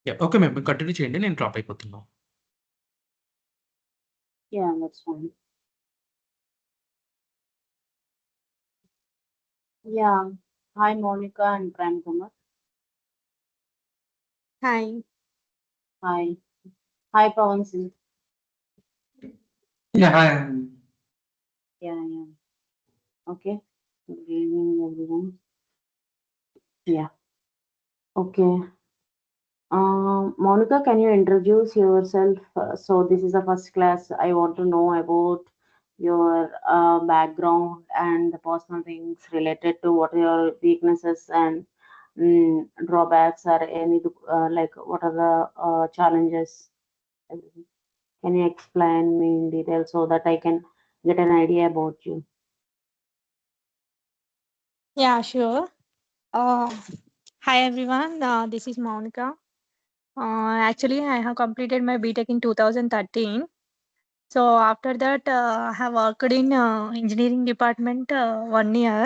Yeah! Okay ma'am. మీరు continue చేయండి. నేను డ్రాప్ అయిపోతున్నాను. Yeah, that's fine. Yeah. Hi, Monica and Prem Kumar. Hi. Hi. Hi, Pawan Singh. Yeah, hi. Yeah. Okay. Good evening, everyone. Yeah. Okay. Monica, can you introduce yourself? So this is the first class. I want to know about your background and the personal things related to what are your weaknesses and drawbacks or any like what are the challenges. Everything. Can you explain me in detail so that I can get an idea about you? Yeah, sure. Hi everyone. This is Monica. Actually, I have completed my BTech in 2013. So after that, I have worked in engineering department 1 year.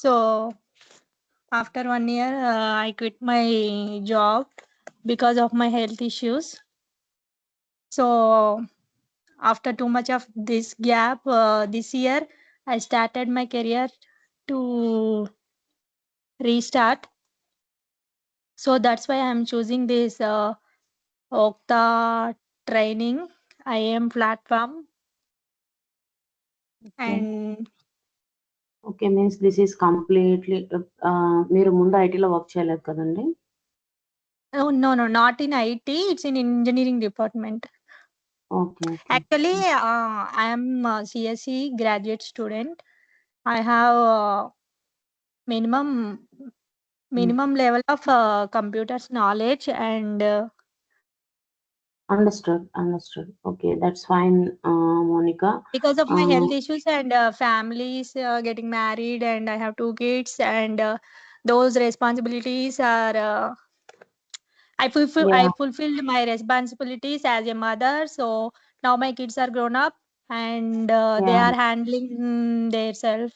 So after 1 year, I quit my job because of my health issues. So after too much of this gap, this year I started my career to restart. So that's why I'm choosing this Okta training IAM platform. Okay. And Okay, means this is completely మీరు ముందు ఐటీలో work చేయలేదు కదండి? oh no, not in IT, it's in engineering department. Okay. Actually, I am a CSE graduate student. I have minimum level of computers knowledge and Understood. Okay, that's fine, Monica. because of my health issues and families getting married and I have 2 kids and those responsibilities are I fulfilled my responsibilities as a mother. So now my kids are grown up and they Yeah. are handling their self.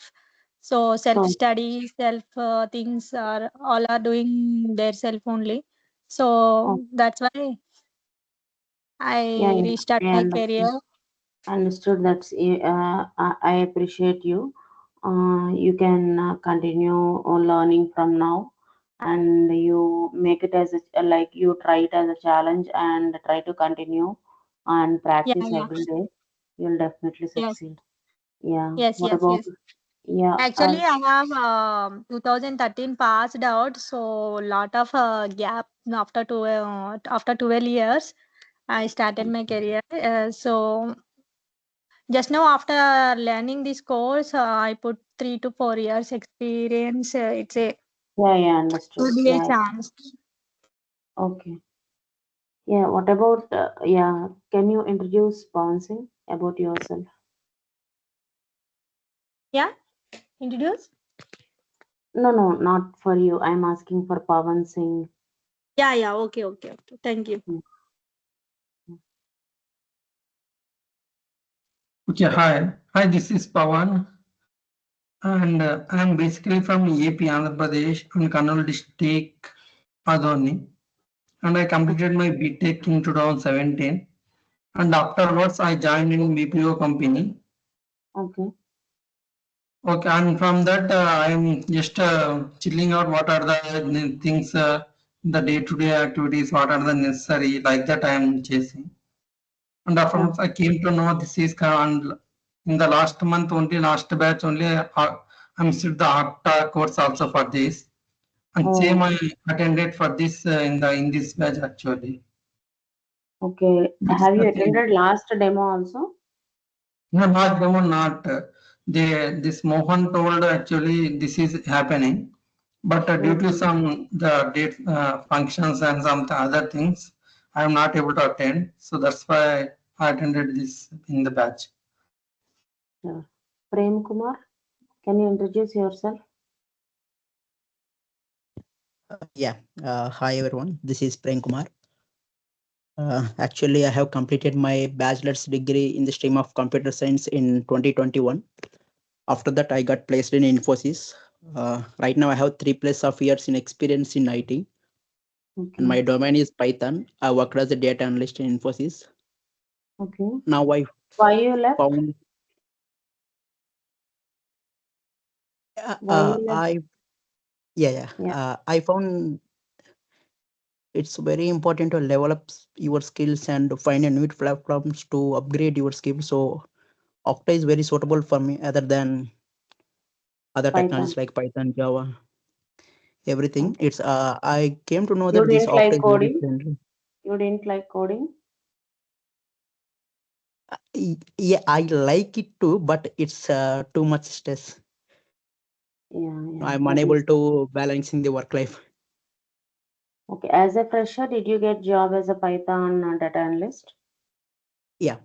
So self study, self things are all are doing their self only. So that's why I restart my career. Understood. That's I appreciate you. You can continue learning from now, and you make it as like you try it as a challenge and try to continue and practice Yeah. every day. You'll definitely Yes. succeed. Yeah. Yes. What Yes. about? Yes. Yeah. Actually, I have 2013 passed out, so lot of gap after 12 years. I started my career. So just now after learning this course, I put 3 to 4 years experience. It's a Yeah. Understood. would be a Yeah. chance. Okay. Yeah. What about? Yeah. Can you introduce Pawan Singh about yourself? Yeah, introduce. No, not for you. I'm asking for Pawan Singh. Yeah. Okay. Thank you. Okay, hi. This is Pawan, and I'm basically from AP, Andhra Pradesh, and Kannur district, Adoni, and I completed my BTech in 2017, and afterwards I joined in BPO company. Okay. Okay, and from that I'm just chilling out. What are the things, the day-to-day activities? What are the necessary? Like that I am chasing. And afterwards, I came to know this is and in the last month only, last batch only, I'm still the Okta course also for this. And same I attended for this in this batch actually. Okay. That's Have you the thing. attended last demo also? No, not demo, not. This Mohan told actually this is happening, but due to some the date functions and some other things, I am not able to attend. So that's why I attended this in the batch. Sure. Prem Kumar, can you introduce yourself? Hi everyone. This is Prem Kumar. Actually, I have completed my bachelor's degree in the stream of computer science in 2021. After that, I got placed in Infosys. Right now, I have 3+ of years in experience in IT. Okay. and my domain is Python. I worked as a data analyst in Infosys. Okay. Now I Why you left? found Why you left? Yeah. I found it's very important to level up your skills and find a new platforms to upgrade your skills. So Okta is very suitable for me other than other Python. technologies like Python, Java, everything. Okay. It's I came to know You that this didn't Okta like is very coding? friendly. You didn't like coding? Yeah, I like it too, but it's too much stress. Yeah. I'm That unable is to balance in the work life. okay. As a fresher, did you get job as a Python data analyst? Yeah,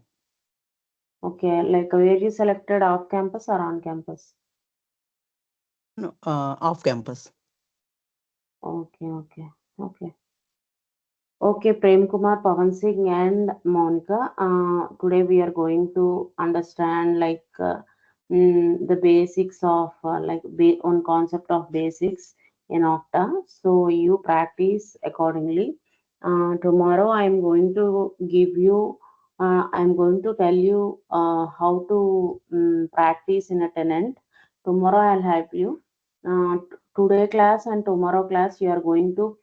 Okay. Like where you selected off campus or on campus? no, off campus. Okay. Okay, Prem Kumar, Pavan Singh, and Monica. Today we are going to understand the basics of on concept of basics in Okta. So you practice accordingly. Tomorrow I am going to give you. I am going to tell you how to practice in a tenant. Tomorrow I'll help you. Today class and tomorrow class you are going to.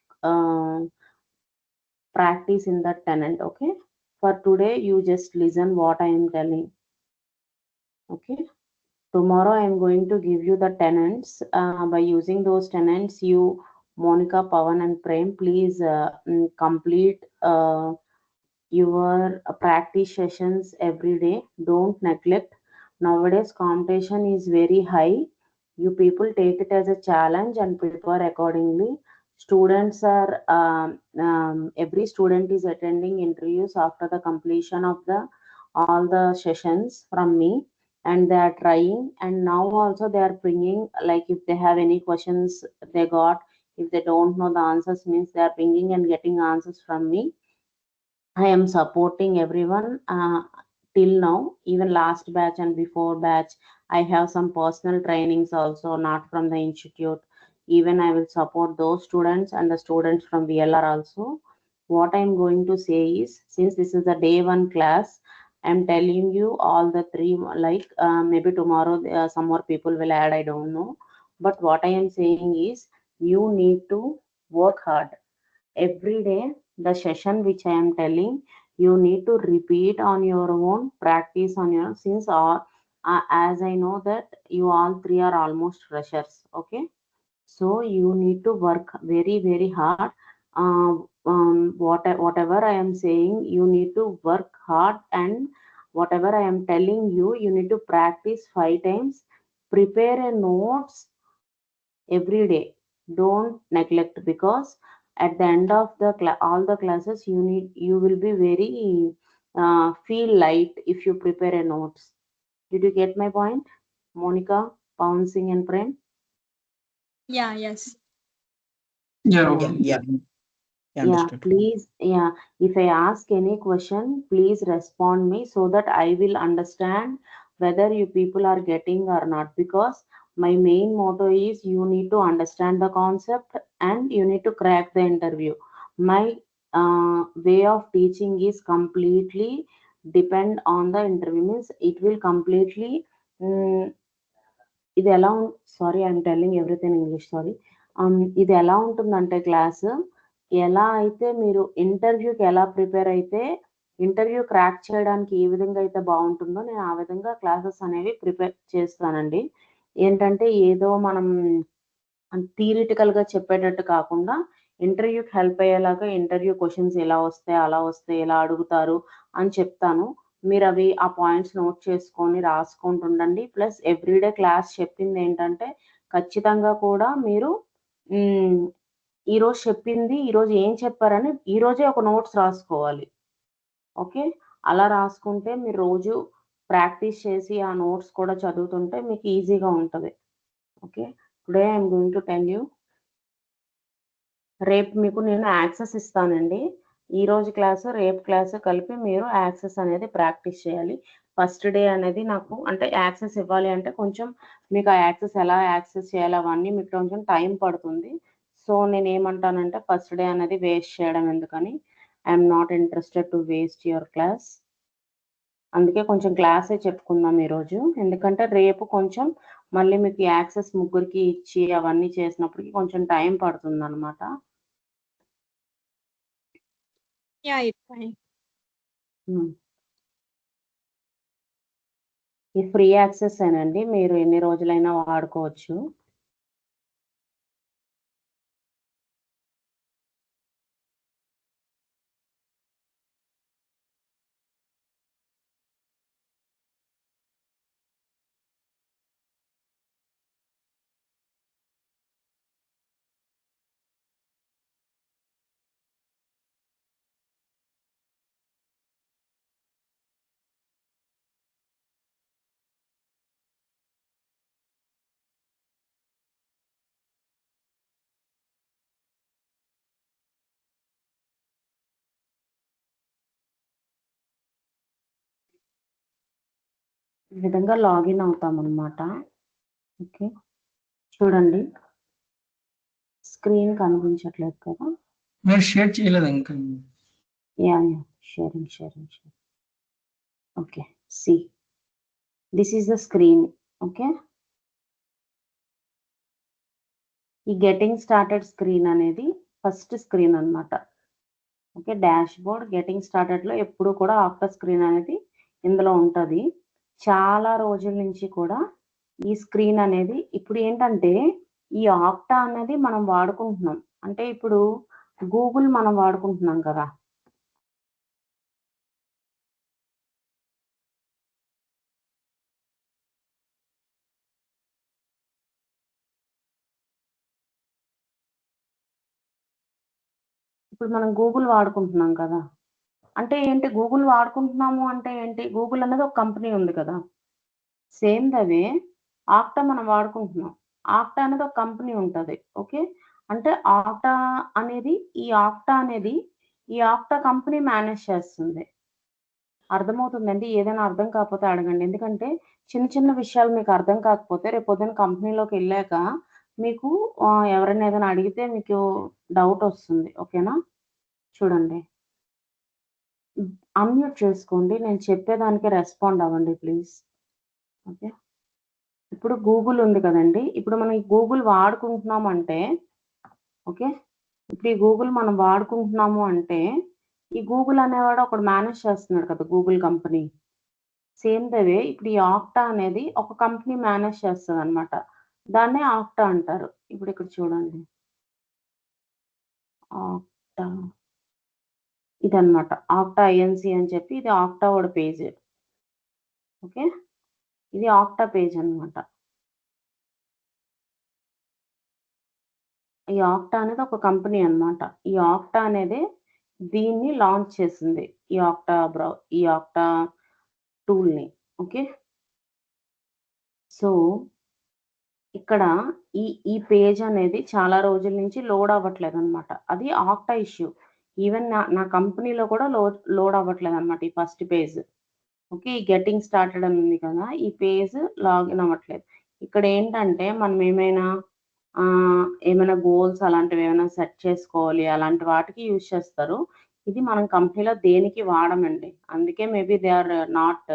Practice in the tenant. Okay, for today you just listen what I am telling. Okay, tomorrow I am going to give you the tenants. By using those tenants, you, Monica, Pavan, and Prem, please complete your practice sessions every day. Don't neglect. Nowadays competition is very high. You people take it as a challenge and prepare accordingly. Students are every student is attending interviews after the completion of the all the sessions from me, and they are trying, and now also they are bringing, like if they have any questions they got, if they don't know the answers, means they are bringing and getting answers from me. I am supporting everyone till now, even last batch and before batch. I have some personal trainings also, not from the institute. Even I will support those students and the students from VLR also. What I'm going to say is, since this is the day one class, I'm telling you all the three, like maybe tomorrow some more people will add, I don't know. But what I am saying is, you need to work hard every day. The session which I am telling, you need to repeat on your own, practice on your, since all as I know that you all three are almost freshers. Okay, so you need to work very hard. Whatever I am saying, you need to work hard, and whatever I am telling you, you need to practice 5 times. Prepare a notes every day. Don't neglect, because at the end of the all the classes, you will be very feel light if you prepare a notes. Did you get my point, Monica, Pouncing, and Prem? Yeah, yes. Yeah, Yeah. okay. Yeah, Yeah, understood. please. Yeah, if I ask any question, please respond me so that I will understand whether you people are getting or not. Because my main motto is, you need to understand the concept and you need to crack the interview. My way of teaching is completely depend on the interview. Means it will completely. mm, ఇది ఎలా sorry I'm telling everything English, sorry. ఇది ఎలా ఉంటుందంటే class, ఎలా అయితే మీరు ఇంటర్వ్యూకి ఎలా ప్రిపేర్ అయితే, ఇంటర్వ్యూ క్రాక్ చేయడానికి ఏ విధంగా అయితే బాగుంటుందో, నేను ఆ విధంగా క్లాసెస్ అనేవి ప్రిపేర్ చేస్తానండి. ఏంటంటే ఏదో మనం థియరిటికల్ గా చెప్పేటట్టు కాకుండా, ఇంటర్వ్యూకి హెల్ప్ అయ్యేలాగా, ఇంటర్వ్యూ క్వశ్చన్స్ ఎలా వస్తాయి, అలా వస్తాయి, ఎలా అడుగుతారు అని చెప్తాను. మీరు అవి ఆ పాయింట్స్ నోట్ చేసుకొని రాసుకుంటుండండి. ప్లస్ ఎవ్రీడే క్లాస్ చెప్పింది ఏంటంటే, ఖచ్చితంగా కూడా మీరు ఈరోజు చెప్పింది, ఈరోజు ఏం చెప్పారని ఈరోజే ఒక నోట్స్ రాసుకోవాలి. ఓకే, అలా రాసుకుంటే మీరు రోజు ప్రాక్టీస్ చేసి ఆ నోట్స్ కూడా చదువుతుంటే మీకు ఈజీగా ఉంటుంది. Okay, today I'm going to tell you. రేపు మీకు నేను యాక్సెస్ ఇస్తానండి. ఈ రోజు క్లాసు రేపు క్లాసు కలిపి మీరు యాక్సెస్ అనేది ప్రాక్టీస్ చేయాలి. ఫస్ట్ డే అనేది నాకు అంటే యాక్సెస్ ఇవ్వాలి అంటే కొంచెం మీకు ఆ యాక్సెస్ ఎలా యాక్సెస్ చేయాలి అవన్నీ మీకు కొంచెం టైం పడుతుంది. సో నేనేమంటానంటే ఫస్ట్ డే అనేది వేస్ట్ చేయడం ఎందుకని, I'm not interested to waste your class. అందుకే కొంచెం క్లాసే చెప్పుకుందాం ఈరోజు. ఎందుకంటే రేపు కొంచెం మళ్ళీ మీకు యాక్సెస్ ముగ్గురికి ఇచ్చి అవన్నీ చేసినప్పటికి కొంచెం టైం పడుతుందన్నమాట. Yeah, it's fine. ఈ ఫ్రీ యాక్సెస్ ఏనండి, మీరు ఎన్ని రోజులైనా వాడుకోవచ్చు. ఈ విధంగా లాగిన్ అవుతామన్నమాట. ఓకే, చూడండి స్క్రీన్ కనిపించట్లేదు కదా. మీరు షేర్ చేయలేదు ఇంకా. Yeah sharing. Okay, see this is the screen. Okay, ఈ గెటింగ్ స్టార్టెడ్ స్క్రీన్ అనేది ఫస్ట్ స్క్రీన్ అన్నమాట. Okay, dash board getting started లో ఎప్పుడు కూడా ఆఫ్టర్ స్క్రీన్ అనేది ఇందులో ఉంటుంది. చాలా రోజుల నుంచి కూడా ఈ స్క్రీన్ అనేది ఇప్పుడు ఏంటంటే ఈ ఆక్టా అనేది మనం వాడుకుంటున్నాం. అంటే ఇప్పుడు గూగుల్ మనం వాడుకుంటున్నాం కదా. ఇప్పుడు మనం గూగుల్ వాడుకుంటున్నాం కదా. అంటే ఏంటి గూగుల్ వాడుకుంటున్నాము అంటే ఏంటి, గూగుల్ అనేది ఒక కంపెనీ ఉంది కదా. సేమ్ దవే ఆక్టా మనం వాడుకుంటున్నాం. ఆక్టా అనేది ఒక కంపెనీ ఉంటుంది. ఓకే, అంటే ఆక్టా అనేది ఈ ఆక్టా కంపెనీ మేనేజ్ చేస్తుంది. అర్థమవుతుందండి. ఏదైనా అర్థం కాకపోతే అడగండి. ఎందుకంటే చిన్న చిన్న విషయాలు మీకు అర్థం కాకపోతే రేపు పొద్దున్న కంపెనీలోకి వెళ్ళాక మీకు ఎవరైనా ఏదైనా అడిగితే మీకు డౌట్ వస్తుంది. ఓకేనా, చూడండి అన్మ్యూట్ చేసుకోండి, నేను చెప్పేదానికి రెస్పాండ్ అవ్వండి ప్లీజ్. ఓకే, ఇప్పుడు గూగుల్ ఉంది కదండి. ఇప్పుడు మనం ఈ గూగుల్ వాడుకుంటున్నాము అంటే, ఓకే, ఇప్పుడు ఈ గూగుల్ మనం వాడుకుంటున్నాము అంటే ఈ గూగుల్ అనేవాడు ఒకడు మేనేజ్ చేస్తున్నాడు కదా, గూగుల్ కంపెనీ. సేమ్ దవే ఇప్పుడు ఈ ఆక్టా అనేది ఒక కంపెనీ మేనేజ్ చేస్తుంది అనమాట. దాన్నే ఆక్టా అంటారు. ఇప్పుడు ఇక్కడ చూడండి ఆక్టా ఇదన్నమాట. ఆక్టా ఐఎన్సి అని చెప్పి ఇది ఆక్టా వాడి పేజ్. ఓకే, ఇది ఆక్టా పేజ్ అన్నమాట. ఈ ఆక్టా అనేది ఒక కంపెనీ అన్నమాట. ఈ ఆక్టా అనేది దీన్ని లాంచ్ చేసింది, ఈ ఆక్టా టూల్ని. ఓకే, సో ఇక్కడ ఈ పేజ్ అనేది చాలా రోజుల నుంచి లోడ్ అవ్వట్లేదు అనమాట. అది ఆక్టా ఇష్యూ. ఈవెన్ నా కంపెనీలో కూడా లోడ్ అవ్వట్లేదు అనమాట ఈ ఫస్ట్ పేజ్. ఓకే, ఈ గెటింగ్ స్టార్టెడ్ అని ఉంది కదా, ఈ పేజ్ లాగిన్ అవ్వట్లేదు. ఇక్కడ ఏంటంటే మనం ఏమైనా గోల్స్ అలాంటివి ఏమైనా సెట్ చేసుకోవాలి, అలాంటి వాటికి యూజ్ చేస్తారు. ఇది మనం కంపెనీలో దేనికి వాడమండి. అందుకే మేబీ దే ఆర్ నాట్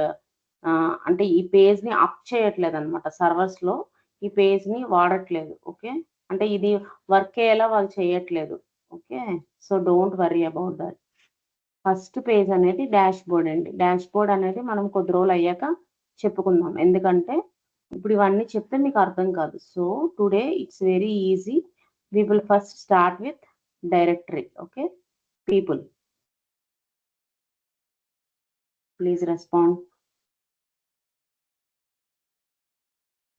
అంటే ఈ పేజ్ని అప్ చేయట్లేదు అనమాట. సర్వర్స్లో ఈ పేజ్ని వాడట్లేదు. ఓకే, అంటే ఇది వర్క్ అయ్యేలా వాళ్ళు చేయట్లేదు. Okay, so don't worry about that. First page అనేది డాష్ బోర్డ్ అండి. డాష్ బోర్డ్ అనేది మనం కొద్ది రోజులు అయ్యాక చెప్పుకుందాం. ఎందుకంటే ఇప్పుడు ఇవన్నీ చెప్తే మీకు అర్థం కాదు. So today it's very easy. We will first start with directory. Okay, people please respond.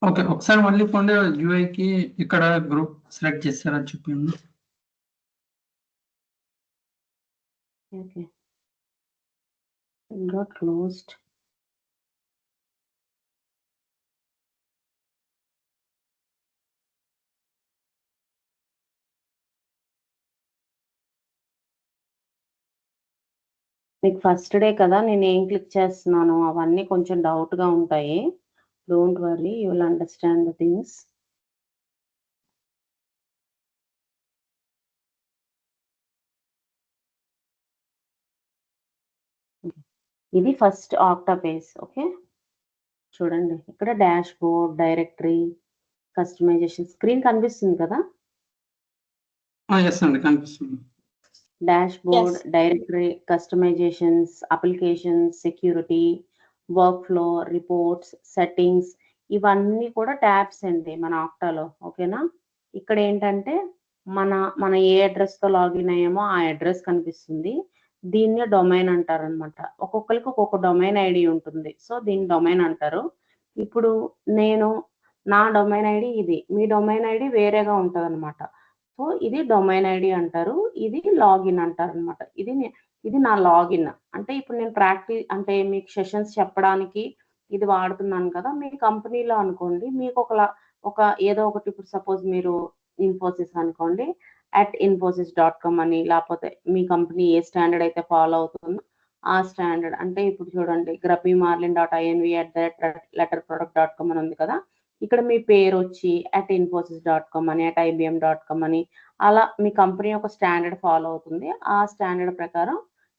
Okay, ఒకసారి మళ్ళీ పొందే యూఐకి ఇక్కడ గ్రూప్ సెలెక్ట్ చేస్తారని చెప్పింది. Okay, got closed. మీకు ఫస్ట్ డే కదా, నేను ఏం క్లిక్ చేస్తున్నాను అవన్నీ కొంచెం డౌట్గా ఉంటాయి. Don't worry, you will understand the things. ఇది ఫస్ట్ ఆక్టా పేజ్. ఓకే, చూడండి ఇక్కడ dashboard, directory, customization screen కనిపిస్తుంది కదా. ఎస్ అండి, కనిపిస్తుంది. Dash board, Yes. Directory, customisations, applications, security, work flow, reports, settings, ఇవన్నీ కూడా ట్యాబ్స్ అండి మన ఆక్టాలో. ఓకేనా, ఇక్కడ ఏంటంటే మన ఏ అడ్రస్ తో లాగిన్ అయ్యామో ఆ అడ్రస్ కనిపిస్తుంది. దీన్ని డొమైన్ అంటారు అనమాట. ఒక్కొక్కరికి ఒక్కొక్క డొమైన్ ఐడి ఉంటుంది, సో దీన్ని డొమైన్ అంటారు. ఇప్పుడు నా డొమైన్ ఐడి ఇది, మీ డొమైన్ ఐడి వేరేగా ఉంటది అనమాట. సో ఇది డొమైన్ ఐడి అంటారు, ఇది లాగిన్ అంటారు అనమాట. ఇది నా లాగిన్. అంటే ఇప్పుడు నేను ప్రాక్టీస్ అంటే మీకు సెషన్స్ చెప్పడానికి ఇది వాడుతున్నాను కదా. మీ కంపెనీలో అనుకోండి, మీకు ఒక ఏదో ఒకటి, ఇప్పుడు సపోజ్ మీరు ఇన్ఫోసిస్ అనుకోండి, @infosys.com అని, లేకపోతే మీ కంపెనీ ఏ స్టాండర్డ్ అయితే ఫాలో అవుతుందో ఆ స్టాండర్డ్. అంటే ఇప్పుడు చూడండి, graphimarlin.inv@letterproduct.com అని ఉంది కదా. ఇక్కడ మీ పేరు వచ్చి @infosys.com అని, @ibm.com అని, అలా మీ కంపెనీ యొక్క స్టాండర్డ్ ఫాలో అవుతుంది. ఆ స్టాండర్డ్ ప్రకారం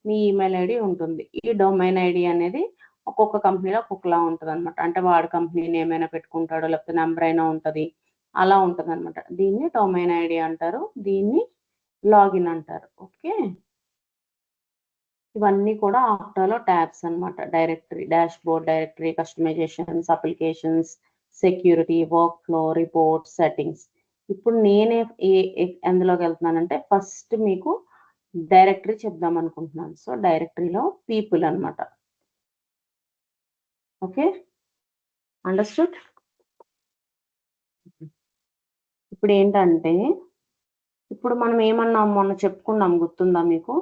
మీ ఈమెయిల్ ఐడి ఉంటుంది. ఈ డొమైన్ ఐడి అనేది ఒక్కొక్క కంపెనీలో ఒక్కొక్కలా ఉంటుంది అనమాట. అంటే వాడి కంపెనీ నేమ్ అయినా పెట్టుకుంటాడు, లేకపోతే నెంబర్ అయినా ఉంటుంది, అలా ఉంటుంది అనమాట. దీన్ని డొమైన్ ఐడి అంటారు, దీన్ని లాగిన్ అంటారు. ఓకే, ఇవన్నీ కూడా ఆక్టాలో ట్యాబ్స్ అన్నమాట. Directory, dash board, directory, customisations, applications, security, work flow, reports, settings. ఇప్పుడు నేనే ఎందులోకి వెళ్తున్నానంటే ఫస్ట్ మీకు డైరెక్టరీ చెప్దాం అనుకుంటున్నాను. సో డైరెక్టరీలో పీపుల్ అన్నమాట. Okay, understood. ఇప్పుడు ఏంటంటే, ఇప్పుడు మనం ఏమన్నాం, మొన్న చెప్పుకున్నాం, గుర్తుందా మీకు?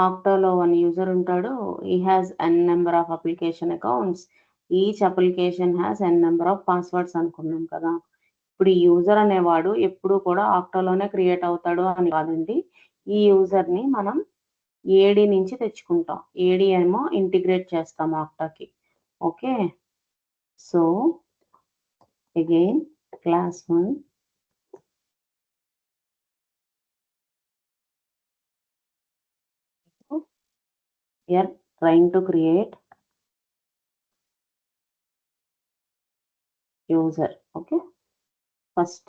ఆక్టాలో 1 యూజర్ ఉంటాడు. he has n number of application accounts, each application has n number of passwords అనుకున్నాం కదా. ఇప్పుడు ఈ యూజర్ అనేవాడు ఎప్పుడు కూడా ఆక్టాలోనే క్రియేట్ అవుతాడు అని కాదండి. ఈ యూజర్ ని మనం ఏడి నుంచి తెచ్చుకుంటాం. ఏడి ఏమో ఇంటిగ్రేట్ చేస్తాం ఆక్టాకి. Okay, so again class 1 we are trying to create user. Okay, first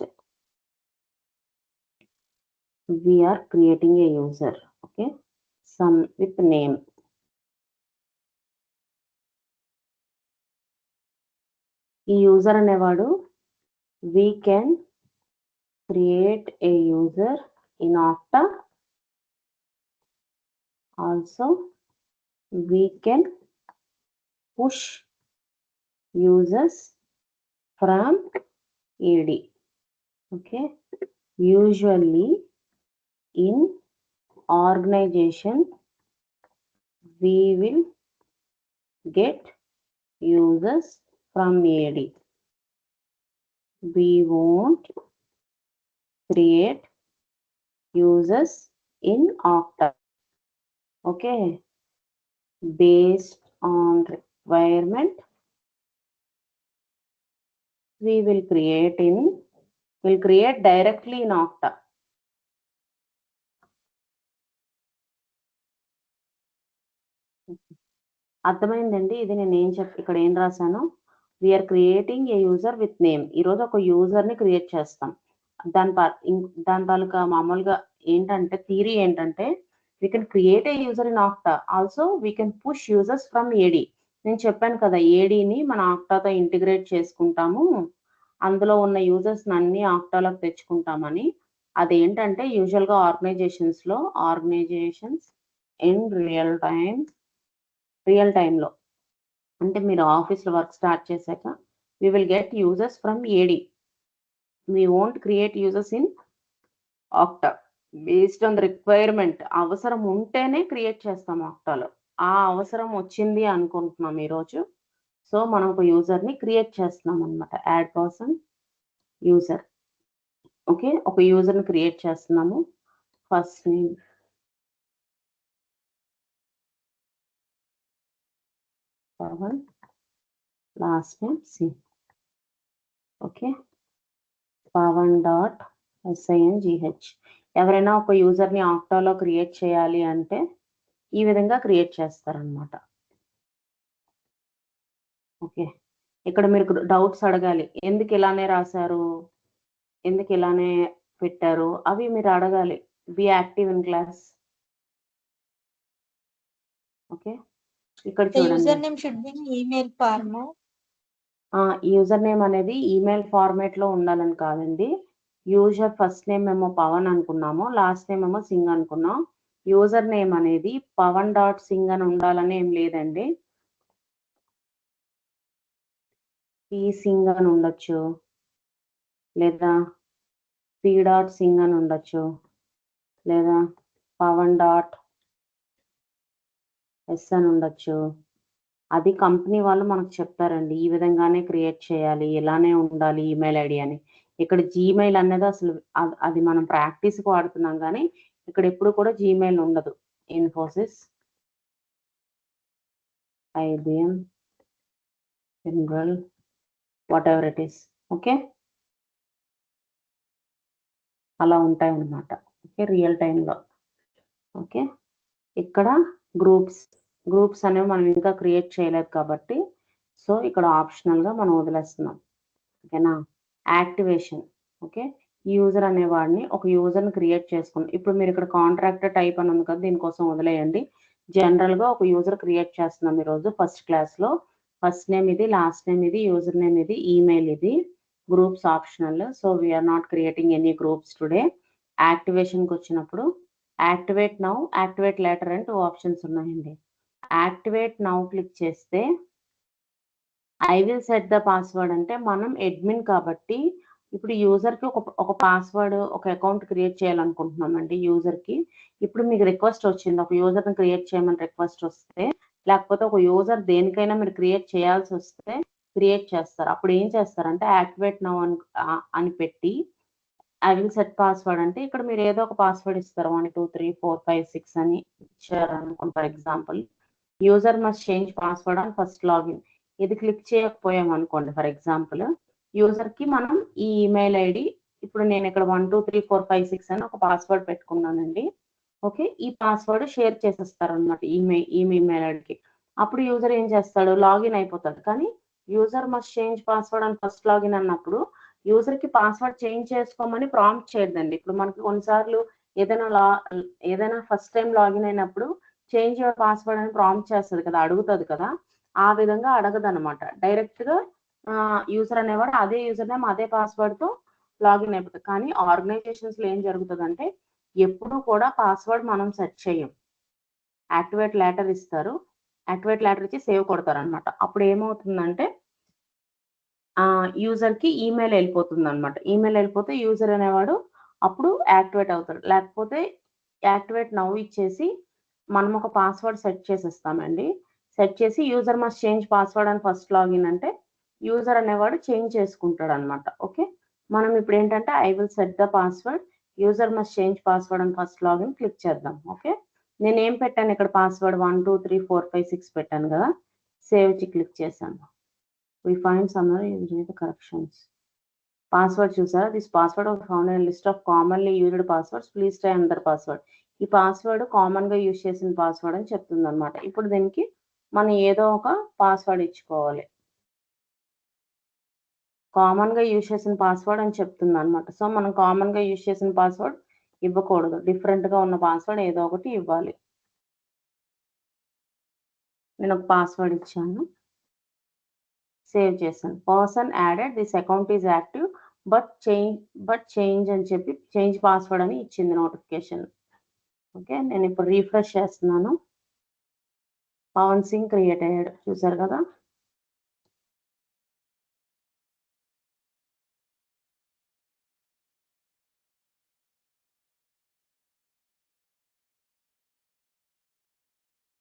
we are creating a user. Okay, some with name. ఈ యూజర్ అనేవాడు we can create a user in Okta. Also we can push users from AD. Okay, usually in organization we will get users from AD. We won't create users in Okta. Okay, based on requirement we will create directly in Okta. అర్థమైందండి? ఇది నేను ఇక్కడ ఏం రాశాను, we are creating a user with name. ఈరోజు ఒక user ని create చేస్తాం. దాని తాలూకా మామూలుగా ఏంటంటే, థియరీ ఏంటంటే, we can create a user in octa, also we can push users from AD. నేను చెప్పాను కదా, ఏడీని మన ఆక్టాతో ఇంటిగ్రేట్ చేసుకుంటాము, అందులో ఉన్న యూజర్స్ అన్ని ఆక్టాలోకి తెచ్చుకుంటామని. అదేంటంటే యూజువల్ గా ఆర్గనైజేషన్స్ ఇన్ రియల్ టైంలో, అంటే మీరు ఆఫీస్లో వర్క్ స్టార్ట్ చేశాక we will get users from AD. We won't create users in Okta. Based on the requirement, అవసరం ఉంటేనే క్రియేట్ చేస్తాం ఆక్టాలో. ఆ అవసరం వచ్చింది అనుకుంటున్నాం ఈరోజు. సో మనం ఒక యూజర్ ని క్రియేట్ చేస్తున్నాం అనమాట. Add person user. ఓకే, ఒక యూజర్ ని క్రియేట్ చేస్తున్నాము. First name Pavan, last name C. Okay, pavan.singh. ఎవరైనా ఒక యూజర్ని ఆక్టాలో క్రియేట్ చేయాలి అంటే ఈ విధంగా క్రియేట్ చేస్తారనమాట. ఓకే, ఇక్కడ మీరు డౌట్స్ అడగాలి, ఎందుకు ఇలానే రాశారు, ఎందుకు ఇలానే పెట్టారు, అవి మీరు అడగాలి. Be active in class. Okay, ఇక్కడ The చూడండి, username should be in email format. User name అనేది ఈమెయిల్ ఫార్మేట్ లో ఉండాలని కాదండి. యూజర్ ఫస్ట్ నేమ్ ఏమో పవన్ అనుకున్నాము, లాస్ట్ నేమ్ ఏమో సింగ్ అనుకున్నాం. యూజర్ నేమ్ అనేది pavan.singh అని ఉండాలని ఏం లేదండి. పి సింగ్ అని ఉండొచ్చు, లేదా p.singh అని ఉండొచ్చు, లేదా pavan.s అని ఉండొచ్చు. అది కంపెనీ వాళ్ళు మనకు చెప్తారండి, ఈ విధంగానే క్రియేట్ చేయాలి, ఇలానే ఉండాలి ఈమెయిల్ ఐడి అని. ఇక్కడ జీమెయిల్ అనేది అసలు అది మనం ప్రాక్టీస్కి వాడుతున్నాం, కానీ ఇక్కడ ఎప్పుడు కూడా జీమెయిల్ ఉండదు. Infosys, IBM, general, what ever it is. Okay, అలా ఉంటాయి అన్నమాట. ఓకే, రియల్ టైంలో. ఓకే, ఇక్కడ గ్రూప్స్ అనేవి మనం ఇంకా క్రియేట్ చేయలేదు కాబట్టి సో ఇక్కడ ఆప్షనల్గా మనం వదిలేస్తున్నాం. ఓకేనా, యాక్టివేషన్. ఓకే, యూజర్ అనేవాడిని ఒక యూజర్ని క్రియేట్ చేసుకున్నాం. ఇప్పుడు మీరు ఇక్కడ కాంట్రాక్టర్ టైప్ అని ఉంది కదా, దీనికోసం వదిలేయండి. జనరల్గా ఒక యూజర్ క్రియేట్ చేస్తున్నాం ఈరోజు ఫస్ట్ క్లాస్లో. ఫస్ట్ నేమ్ ఇది, లాస్ట్ నేమ్ ఇది, యూజర్ నేమ్ ఇది, ఈమెయిల్ ఇది, groups optional. So we are not creating any groups today. యాక్టివేషన్కి వచ్చినప్పుడు యాక్టివేట్ నౌ, యాక్టివేట్ లేటర్ అని 2 ఆప్షన్స్ ఉన్నాయండి. యాక్టివేట్ నౌ క్లిక్ చేస్తే I will set the password అంటే మనం అడ్మిన్ కాబట్టి ఇప్పుడు యూజర్కి ఒక పాస్వర్డ్, ఒక అకౌంట్ క్రియేట్ చేయాలనుకుంటున్నామండి యూజర్కి. ఇప్పుడు మీకు రిక్వెస్ట్ వచ్చింది, ఒక యూజర్ని క్రియేట్ చేయమని రిక్వెస్ట్ వస్తే, లేకపోతే ఒక యూజర్ దేనికైనా మీరు క్రియేట్ చేయాల్సి వస్తే క్రియేట్ చేస్తారు. అప్పుడు ఏం చేస్తారంటే యాక్టివేట్ నౌ అని పెట్టి ఐ విల్ సెట్ పాస్వర్డ్ అంటే ఇక్కడ మీరు ఏదో ఒక పాస్వర్డ్ ఇస్తారు, 1 2 3 4 5 6 అని ఇచ్చారు అనుకోండి. For example user must change password అని ఫస్ట్ లాగిన్. ఇది క్లిక్ చేయకపోయాం అనుకోండి, ఫర్ ఎగ్జాంపుల్ యూజర్కి మనం ఈ ఈమెయిల్ ఐడి, ఇప్పుడు నేను ఇక్కడ 1 2 3 4 5 6 అని ఒక పాస్వర్డ్ పెట్టుకున్నానండి. ఓకే, ఈ పాస్వర్డ్ షేర్ చేసేస్తారు అనమాట ఈమెయిల్ ఐడికి. అప్పుడు యూజర్ ఏం చేస్తాడు, లాగిన్ అయిపోతాడు. కానీ యూజర్ మస్ట్ చేంజ్ పాస్వర్డ్ అని ఫస్ట్ లాగిన్ అన్నప్పుడు యూజర్కి పాస్వర్డ్ చేంజ్ చేసుకోమని ప్రాంప్ట్ చేయదండి. ఇప్పుడు మనకి కొన్నిసార్లు ఏదైనా ఫస్ట్ టైం లాగిన్ అయినప్పుడు చేంజ్ యువర్ పాస్వర్డ్ అని ప్రాంప్ట్ చేస్తుంది కదా, అడుగుతుంది కదా. ఆ విధంగా అడగదు అనమాట. డైరెక్ట్గా యూజర్ అనేవాడు అదే యూజర్ నేమ్ అదే పాస్వర్డ్తో లాగిన్ అయిపోతుంది. కానీ ఆర్గనైజేషన్స్లో ఏం జరుగుతుందంటే ఎప్పుడు కూడా పాస్వర్డ్ మనం సెట్ చేయం. యాక్టివేట్ లెటర్ ఇస్తారు, యాక్టివేట్ లెటర్ ఇచ్చి సేవ్ కొడతారు అనమాట. అప్పుడు ఏమవుతుందంటే యూజర్కి ఈమెయిల్ వెళ్ళిపోతుంది అనమాట. ఈమెయిల్ వెళ్ళిపోతే యూజర్ అనేవాడు అప్పుడు యాక్టివేట్ అవుతాడు. లేకపోతే యాక్టివేట్ నౌ ఇచ్చేసి మనం ఒక పాస్వర్డ్ సెట్ చేసేస్తామండి. సెట్ చేసి యూజర్ మస్ట్ చేంజ్ పాస్వర్డ్ అని ఫస్ట్ లాగిన్ అంటే యూజర్ అనేవాడు చేంజ్ చేసుకుంటాడు అనమాట. ఓకే, మనం ఇప్పుడు ఏంటంటే I will set the password, user must change password అని ఫస్ట్ లాగిన్ క్లిక్ చేద్దాం. ఓకే, నేను ఏం పెట్టాను ఇక్కడ పాస్వర్డ్ 1 2 3 4 5 6 పెట్టాను కదా. సేవ్ కి క్లిక్ చేశాను. We find somewhere using the corrections. Password చూసారా, this password found in list of commonly used passwords, please try another password. ఈ పాస్వర్డ్ కామన్గా యూజ్ చేసిన పాస్వర్డ్ అని చెప్తుంది అనమాట. ఇప్పుడు దీనికి మనం ఏదో ఒక పాస్వర్డ్ ఇచ్చుకోవాలి. కామన్గా యూజ్ చేసిన పాస్వర్డ్ అని చెప్తుంది అనమాట. సో మనం కామన్గా యూజ్ చేసిన పాస్వర్డ్ ఇవ్వకూడదు, డిఫరెంట్గా ఉన్న పాస్వర్డ్ ఏదో ఒకటి ఇవ్వాలి. నేను ఒక పాస్వర్డ్ ఇచ్చాను, సేవ్ చేశాను. Person added, this account is active but change అని చెప్పి చేంజ్ పాస్వర్డ్ అని ఇచ్చింది నోటిఫికేషన్. ఓకే, నేను ఇప్పుడు రీఫ్రెష్ చేస్తున్నాను. పవన్ సింగ్ క్రియేట్ అయ్యాడు, చూసారు కదా.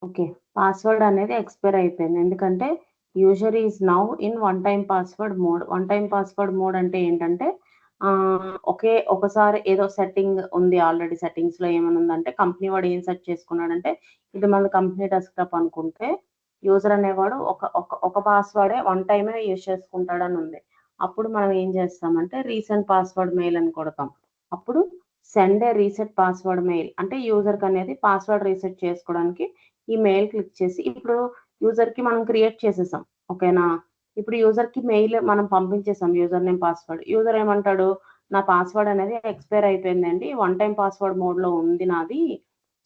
ఓకే, పాస్వర్డ్ అనేది ఎక్స్పైర్ అయిపోయింది, ఎందుకంటే user is now in one time password mode. One time password mode అంటే ఏంటంటే ఒకసారి ఏదో సెట్టింగ్ ఉంది ఆల్రెడీ. సెట్టింగ్స్లో ఏమైనా ఉందంటే కంపెనీ వాడు ఏం సెట్ చేసుకున్నాడంటే ఇది మన కంపెనీ డెస్క్టాప్ అనుకుంటే యూజర్ అనేవాడు ఒక పాస్వర్డే వన్ టైమే యూజ్ చేసుకుంటాడని ఉంది. అప్పుడు మనం ఏం చేస్తామంటే రీసెంట్ పాస్వర్డ్ మెయిల్ అని కొడతాం. అప్పుడు send a reset password mail అంటే యూజర్కి అనేది పాస్వర్డ్ రీసెట్ చేసుకోవడానికి ఈ మెయిల్ క్లిక్ చేసి ఇప్పుడు యూజర్కి మనం క్రియేట్ చేసేసాం. ఓకేనా? ఇప్పుడు యూజర్కి మెయిల్ మనం పంపించేసాం యూజర్ నేమ్ పాస్వర్డ్. యూజర్ ఏమంటాడు, నా పాస్వర్డ్ అనేది ఎక్స్పైర్ అయిపోయిందండి, వన్ టైం పాస్వర్డ్ మోడ్లో ఉంది నాది,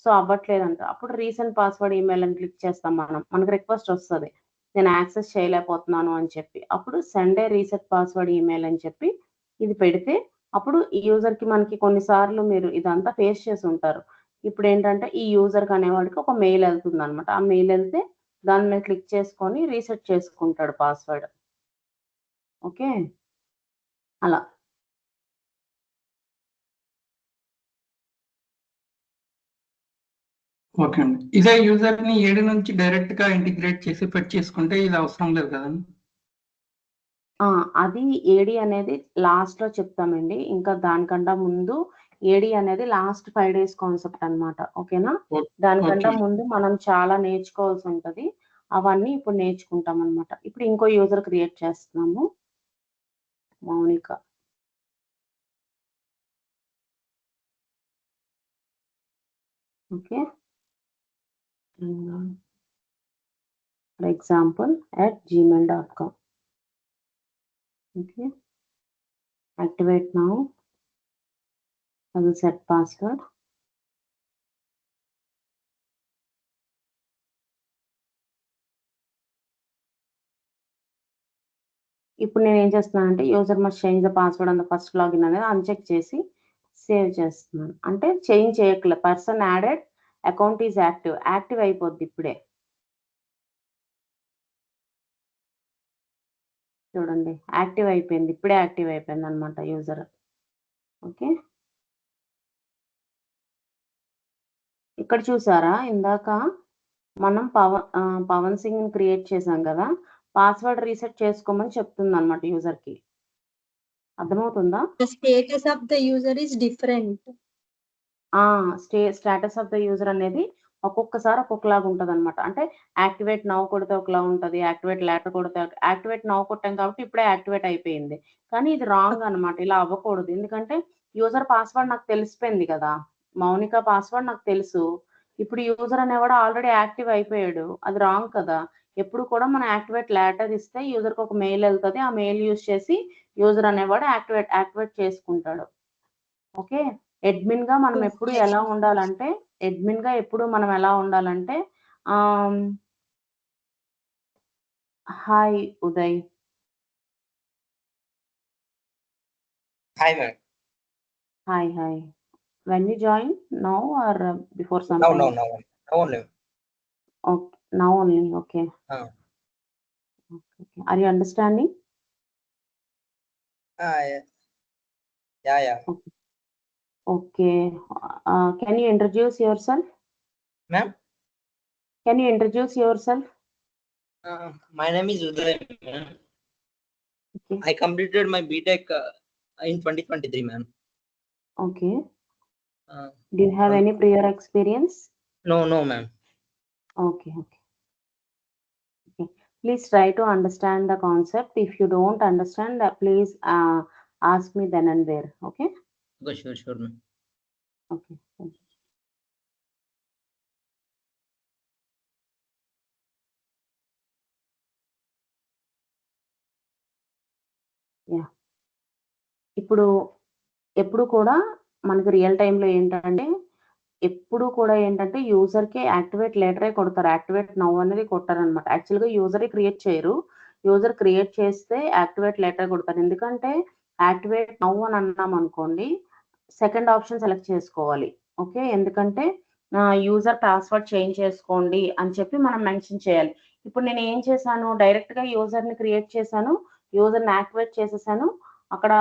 సో అవ్వట్లేదంట. అప్పుడు రీసెంట్ పాస్వర్డ్ ఈమెయిల్ అని క్లిక్ చేస్తాం మనం. మనకు రిక్వెస్ట్ వస్తుంది, నేను యాక్సెస్ చేయలేకపోతున్నాను అని చెప్పి. అప్పుడు send a reset password email అని చెప్పి ఇది పెడితే అప్పుడు ఈ యూజర్కి మనకి కొన్నిసార్లు మీరు ఇదంతా ఫేస్ చేసి ఉంటారు. ఇప్పుడు ఏంటంటే ఈ యూజర్కి అనేవాడికి ఒక మెయిల్ వెళ్తుంది అనమాట. ఆ మెయిల్ వెళ్తే దాని మీద క్లిక్ చేసుకొని రీసెట్ చేసుకుంటాడు పాస్వర్డ్. ఓకే, అలా. ఓకే అండి. ఇదే యూజర్ ని 7 నుంచి డైరెక్ట్ గా ఇంటిగ్రేట్ చేసి ఫెచ్ చేసుకుంటే ఇది అవసరం లేదు కదండి? అది ఏడి అనేది లాస్ట్ లో చెప్తామండి. ఇంకా దానికంటే ముందు ఏడి అనేది లాస్ట్ 5 days కాన్సెప్ట్ అన్నమాట. ఓకేనా? దానికంటే ఓకే. ముందు మనం చాలా నేర్చుకోవాల్సి ఉంటది. అవన్నీ ఇప్పుడు నేర్చుకుంటాం అన్నమాట. ఇప్పుడు ఇంకో యూజర్ క్రియేట్ చేస్తున్నాము, Mounika. Okay, for example at gmail.com. Okay, activate now. I will set password. ఇప్పుడు నేను ఏం చేస్తున్నానంటే user must change the password on the first login అనేది అన్చెక్ చేసి సేవ్ చేస్తున్నాను. అంటే చేంజ్ చేయట్లే, person added, account is active అయిపోద్ది ఇప్పుడే. చూడండి, యాక్టివ్ అయిపోయింది, ఇప్పుడే యాక్టివ్ అయిపోయింది అనమాట యూజర్. ఓకే, ఇక్కడ చూసారా ఇందాక మనం పవన్ సింగ్ క్రియేట్ చేసాం కదా, పాస్వర్డ్ రీసెట్ చేసుకోమని చెప్తుంది అనమాట యూజర్ కి. అర్థమవుతుందా? The status of the user is different. Status of the user అనేది ఒక్కొక్కసారి ఒక్కొక్కలాగా ఉంటది అనమాట. అంటే యాక్టివేట్ నౌ కొడితే ఒకలా ఉంటది, యాక్టివేట్ లేటర్ కొడితే. యాక్టివేట్ నౌ కొట్టాం కాబట్టి ఇప్పుడే యాక్టివేట్ అయిపోయింది, కానీ ఇది రాంగ్ అనమాట. ఇలా అవ్వకూడదు, ఎందుకంటే యూజర్ పాస్వర్డ్ నాకు తెలిసిపోయింది కదా, మౌనిక పాస్వర్డ్ నాకు తెలుసు. ఇప్పుడు యూజర్ అనేవాడు ఆల్రెడీ యాక్టివ్ అయిపోయాడు, అది రాంగ్ కదా. ఎప్పుడు కూడా మనం యాక్టివేట్ లేటర్ ఇస్తే యూజర్కి ఒక మెయిల్ వెళ్తుంది, ఆ మెయిల్ యూజ్ చేసి యూజర్ అనేవాడు యాక్టివేట్ చేసుకుంటాడు. ఓకే, అడ్మిన్ గా మనం ఎప్పుడు ఎలా ఉండాలంటే hi Uday. Hi, ma'am. Hi. When you join now or before some No, time? no, no. No only. Okay, now only. Okay, are you understanding? Yeah. Okay, can you introduce yourself? Ma'am, can you introduce yourself? my name is Uday, ma'am. Okay. I completed my BTech in 2023, ma'am. Okay, do you have any prior experience? No, ma'am. Okay. Please try to understand the concept. If you don't understand, please ask me then and there. Okay. Okay, sure, ma'am. Okay. Thank you. Yeah. ఎప్పుడు కూడా మనకి real టైంలో ఏంటంటే యూజర్కి activate లేటరే కొడతారు, activate now అనేది కొట్టారనమాట. యాక్చువల్గా యూజరే create చేయరు, user create చేస్తే యాక్టివేట్ లేటర్ కొడతారు. ఎందుకంటే యాక్టివేట్ నౌ అని అన్నాం అనుకోండి, సెకండ్ ఆప్షన్ సెలెక్ట్ చేసుకోవాలి. ఓకే, ఎందుకంటే యూజర్ పాస్వర్డ్ చేంజ్ చేసుకోండి అని చెప్పి మనం మెన్షన్ చేయాలి. ఇప్పుడు నేను ఏం చేశాను, డైరెక్ట్గా యూజర్ని క్రియేట్ చేశాను, యూజర్ని యాక్టివేట్ చేసేసాను. అక్కడ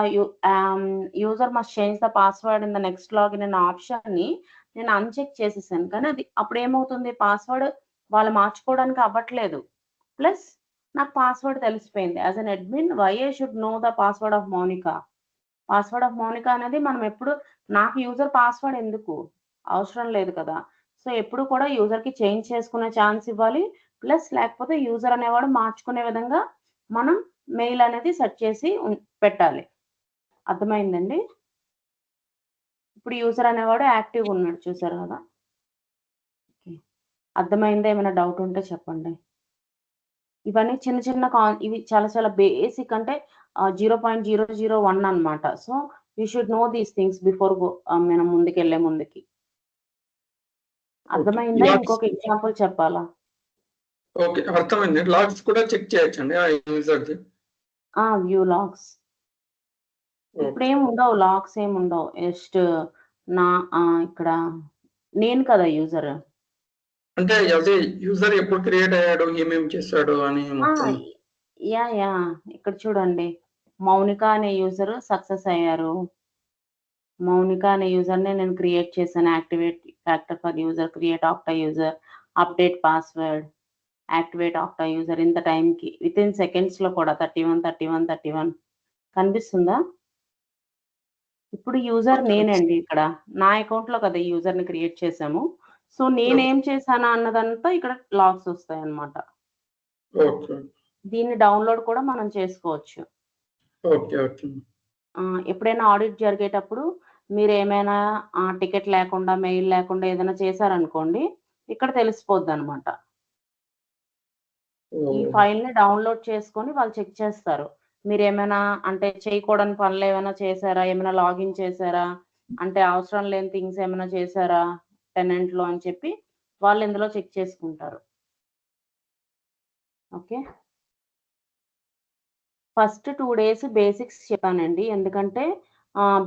user must change the password in the next login అనే ఆప్షన్ని నేను అన్చెక్ చేసేసాను, కానీ అది అప్పుడు ఏమవుతుంది, పాస్వర్డ్ వాళ్ళు మార్చుకోవడానికి అవ్వట్లేదు. ప్లస్ నాకు పాస్వర్డ్ తెలిసిపోయింది. As an admin why I should know the password of Mounika. Password of Mounika అనేది మనం ఎప్పుడు, నాకు యూజర్ పాస్వర్డ్ ఎందుకు అవసరం లేదు కదా. సో ఎప్పుడు కూడా యూజర్కి చేంజ్ చేసుకునే ఛాన్స్ ఇవ్వాలి, ప్లస్ లేకపోతే యూజర్ అనేవాడు మార్చుకునే విధంగా మనం మెయిల్ అనేది సెట్ చేసి పెట్టాలి. అర్థమైందండి? ఇప్పుడు యూజర్ అనేవాడు యాక్టివ్గా ఉన్నాడు చూసారు కదా. అర్థమైందా? ఏమైనా డౌట్ ఉంటే చెప్పండి. ఇవన్నీ చిన్న చిన్న ఇవి చాలా చాలా బేసిక్, అంటే 0.001 అన్నమాట. So you should know these things before మనం ముందుకెళ్ళే ముందుకి. అర్థమైందా? ఇంకొక ఎగ్జాంపుల్ చెప్పాలా? ఓకే, అర్థమైంది. లాగ్స్ కూడా చెక్ చేయొచ్చండి ఆ యూజర్ది. వ్యూ లాగ్స్ ఇప్పుడు ఏమి ఉండవు, లాగ్స్ ఏమి ఉండవు. జస్ట్ నా ఇక్కడ నేను కదా యూజర్. అంటే అదే యూజర్ ఎప్పుడు క్రియేట్ అయ్యాడు, ఏమేమి చేశాడు అని మొత్తం. యా ఇక్కడ చూడండి, మౌనిక అనే యూజర్ సక్సెస్ అయ్యారు. మౌనిక అనే యూజర్నే నేను క్రియేట్ చేశాను. Activate factor for user, create octa user, update password, activate octa user. ఇంత టైంకి విత్ ఇన్ సెకండ్స్ లో కూడా 31 కనిపిస్తుందా? ఇప్పుడు యూజర్ నేనండి. ఇక్కడ నా అకౌంట్ లో కదా యూజర్ ని క్రియేట్ చేసాము. సో నేనేం చేశానా అన్నదంతా ఇక్కడ లాగ్స్ వస్తాయి అన్నమాట. దీన్ని డౌన్లోడ్ కూడా మనం చేసుకోవచ్చు. ఎప్పుడైనా ఆడిట్ జరిగేటప్పుడు మీరు ఏమైనా టికెట్ లేకుండా, మెయిల్ లేకుండా ఏదైనా చేశారనుకోండి, ఇక్కడ తెలిసిపోద్ది అనమాట. ఈ ఫైల్ ని డౌన్లోడ్ చేసుకొని వాళ్ళు చెక్ చేస్తారు. మీరు ఏమైనా అంటే చేయకూడని పనులు ఏమైనా చేశారా, ఏమైనా లాగిన్ చేశారా, అంటే అవసరం లేని థింగ్స్ ఏమైనా చేశారా టెనెంట్ లో అని చెప్పి వాళ్ళు ఇందులో చెక్ చేసుకుంటారు. ఓకే, ఫస్ట్ 2 days బేసిక్స్ చెప్పానండి. ఎందుకంటే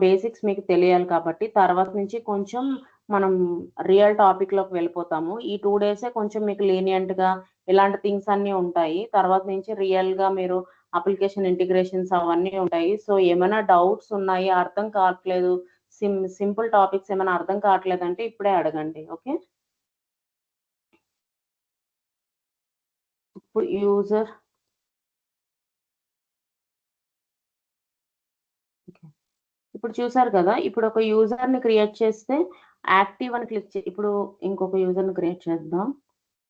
బేసిక్స్ మీకు తెలియాలి కాబట్టి. తర్వాత నుంచి కొంచెం మనం రియల్ టాపిక్ లోకి వెళ్ళిపోతాము. ఈ 2 days కొంచెం మీకు లీనియంట్ గా ఇలాంటి థింగ్స్ అన్ని ఉంటాయి. తర్వాత నుంచి రియల్ గా మీరు అప్లికేషన్ ఇంటిగ్రేషన్స్ అవన్నీ ఉంటాయి. సో ఏమైనా డౌట్స్ ఉన్నాయి, అర్థం కావట్లేదు, సింపుల్ టాపిక్స్ ఏమైనా అర్థం కావట్లేదు అంటే ఇప్పుడే అడగండి. ఓకే, ఇప్పుడు యూజర్ ఇప్పుడు చూసారు కదా. ఇప్పుడు ఒక యూజర్ ని క్రియేట్ చేస్తే యాక్టివ్ అని క్లిక్ చేసి, ఇప్పుడు ఇంకొక యూజర్ ని క్రియేట్ చేద్దాం.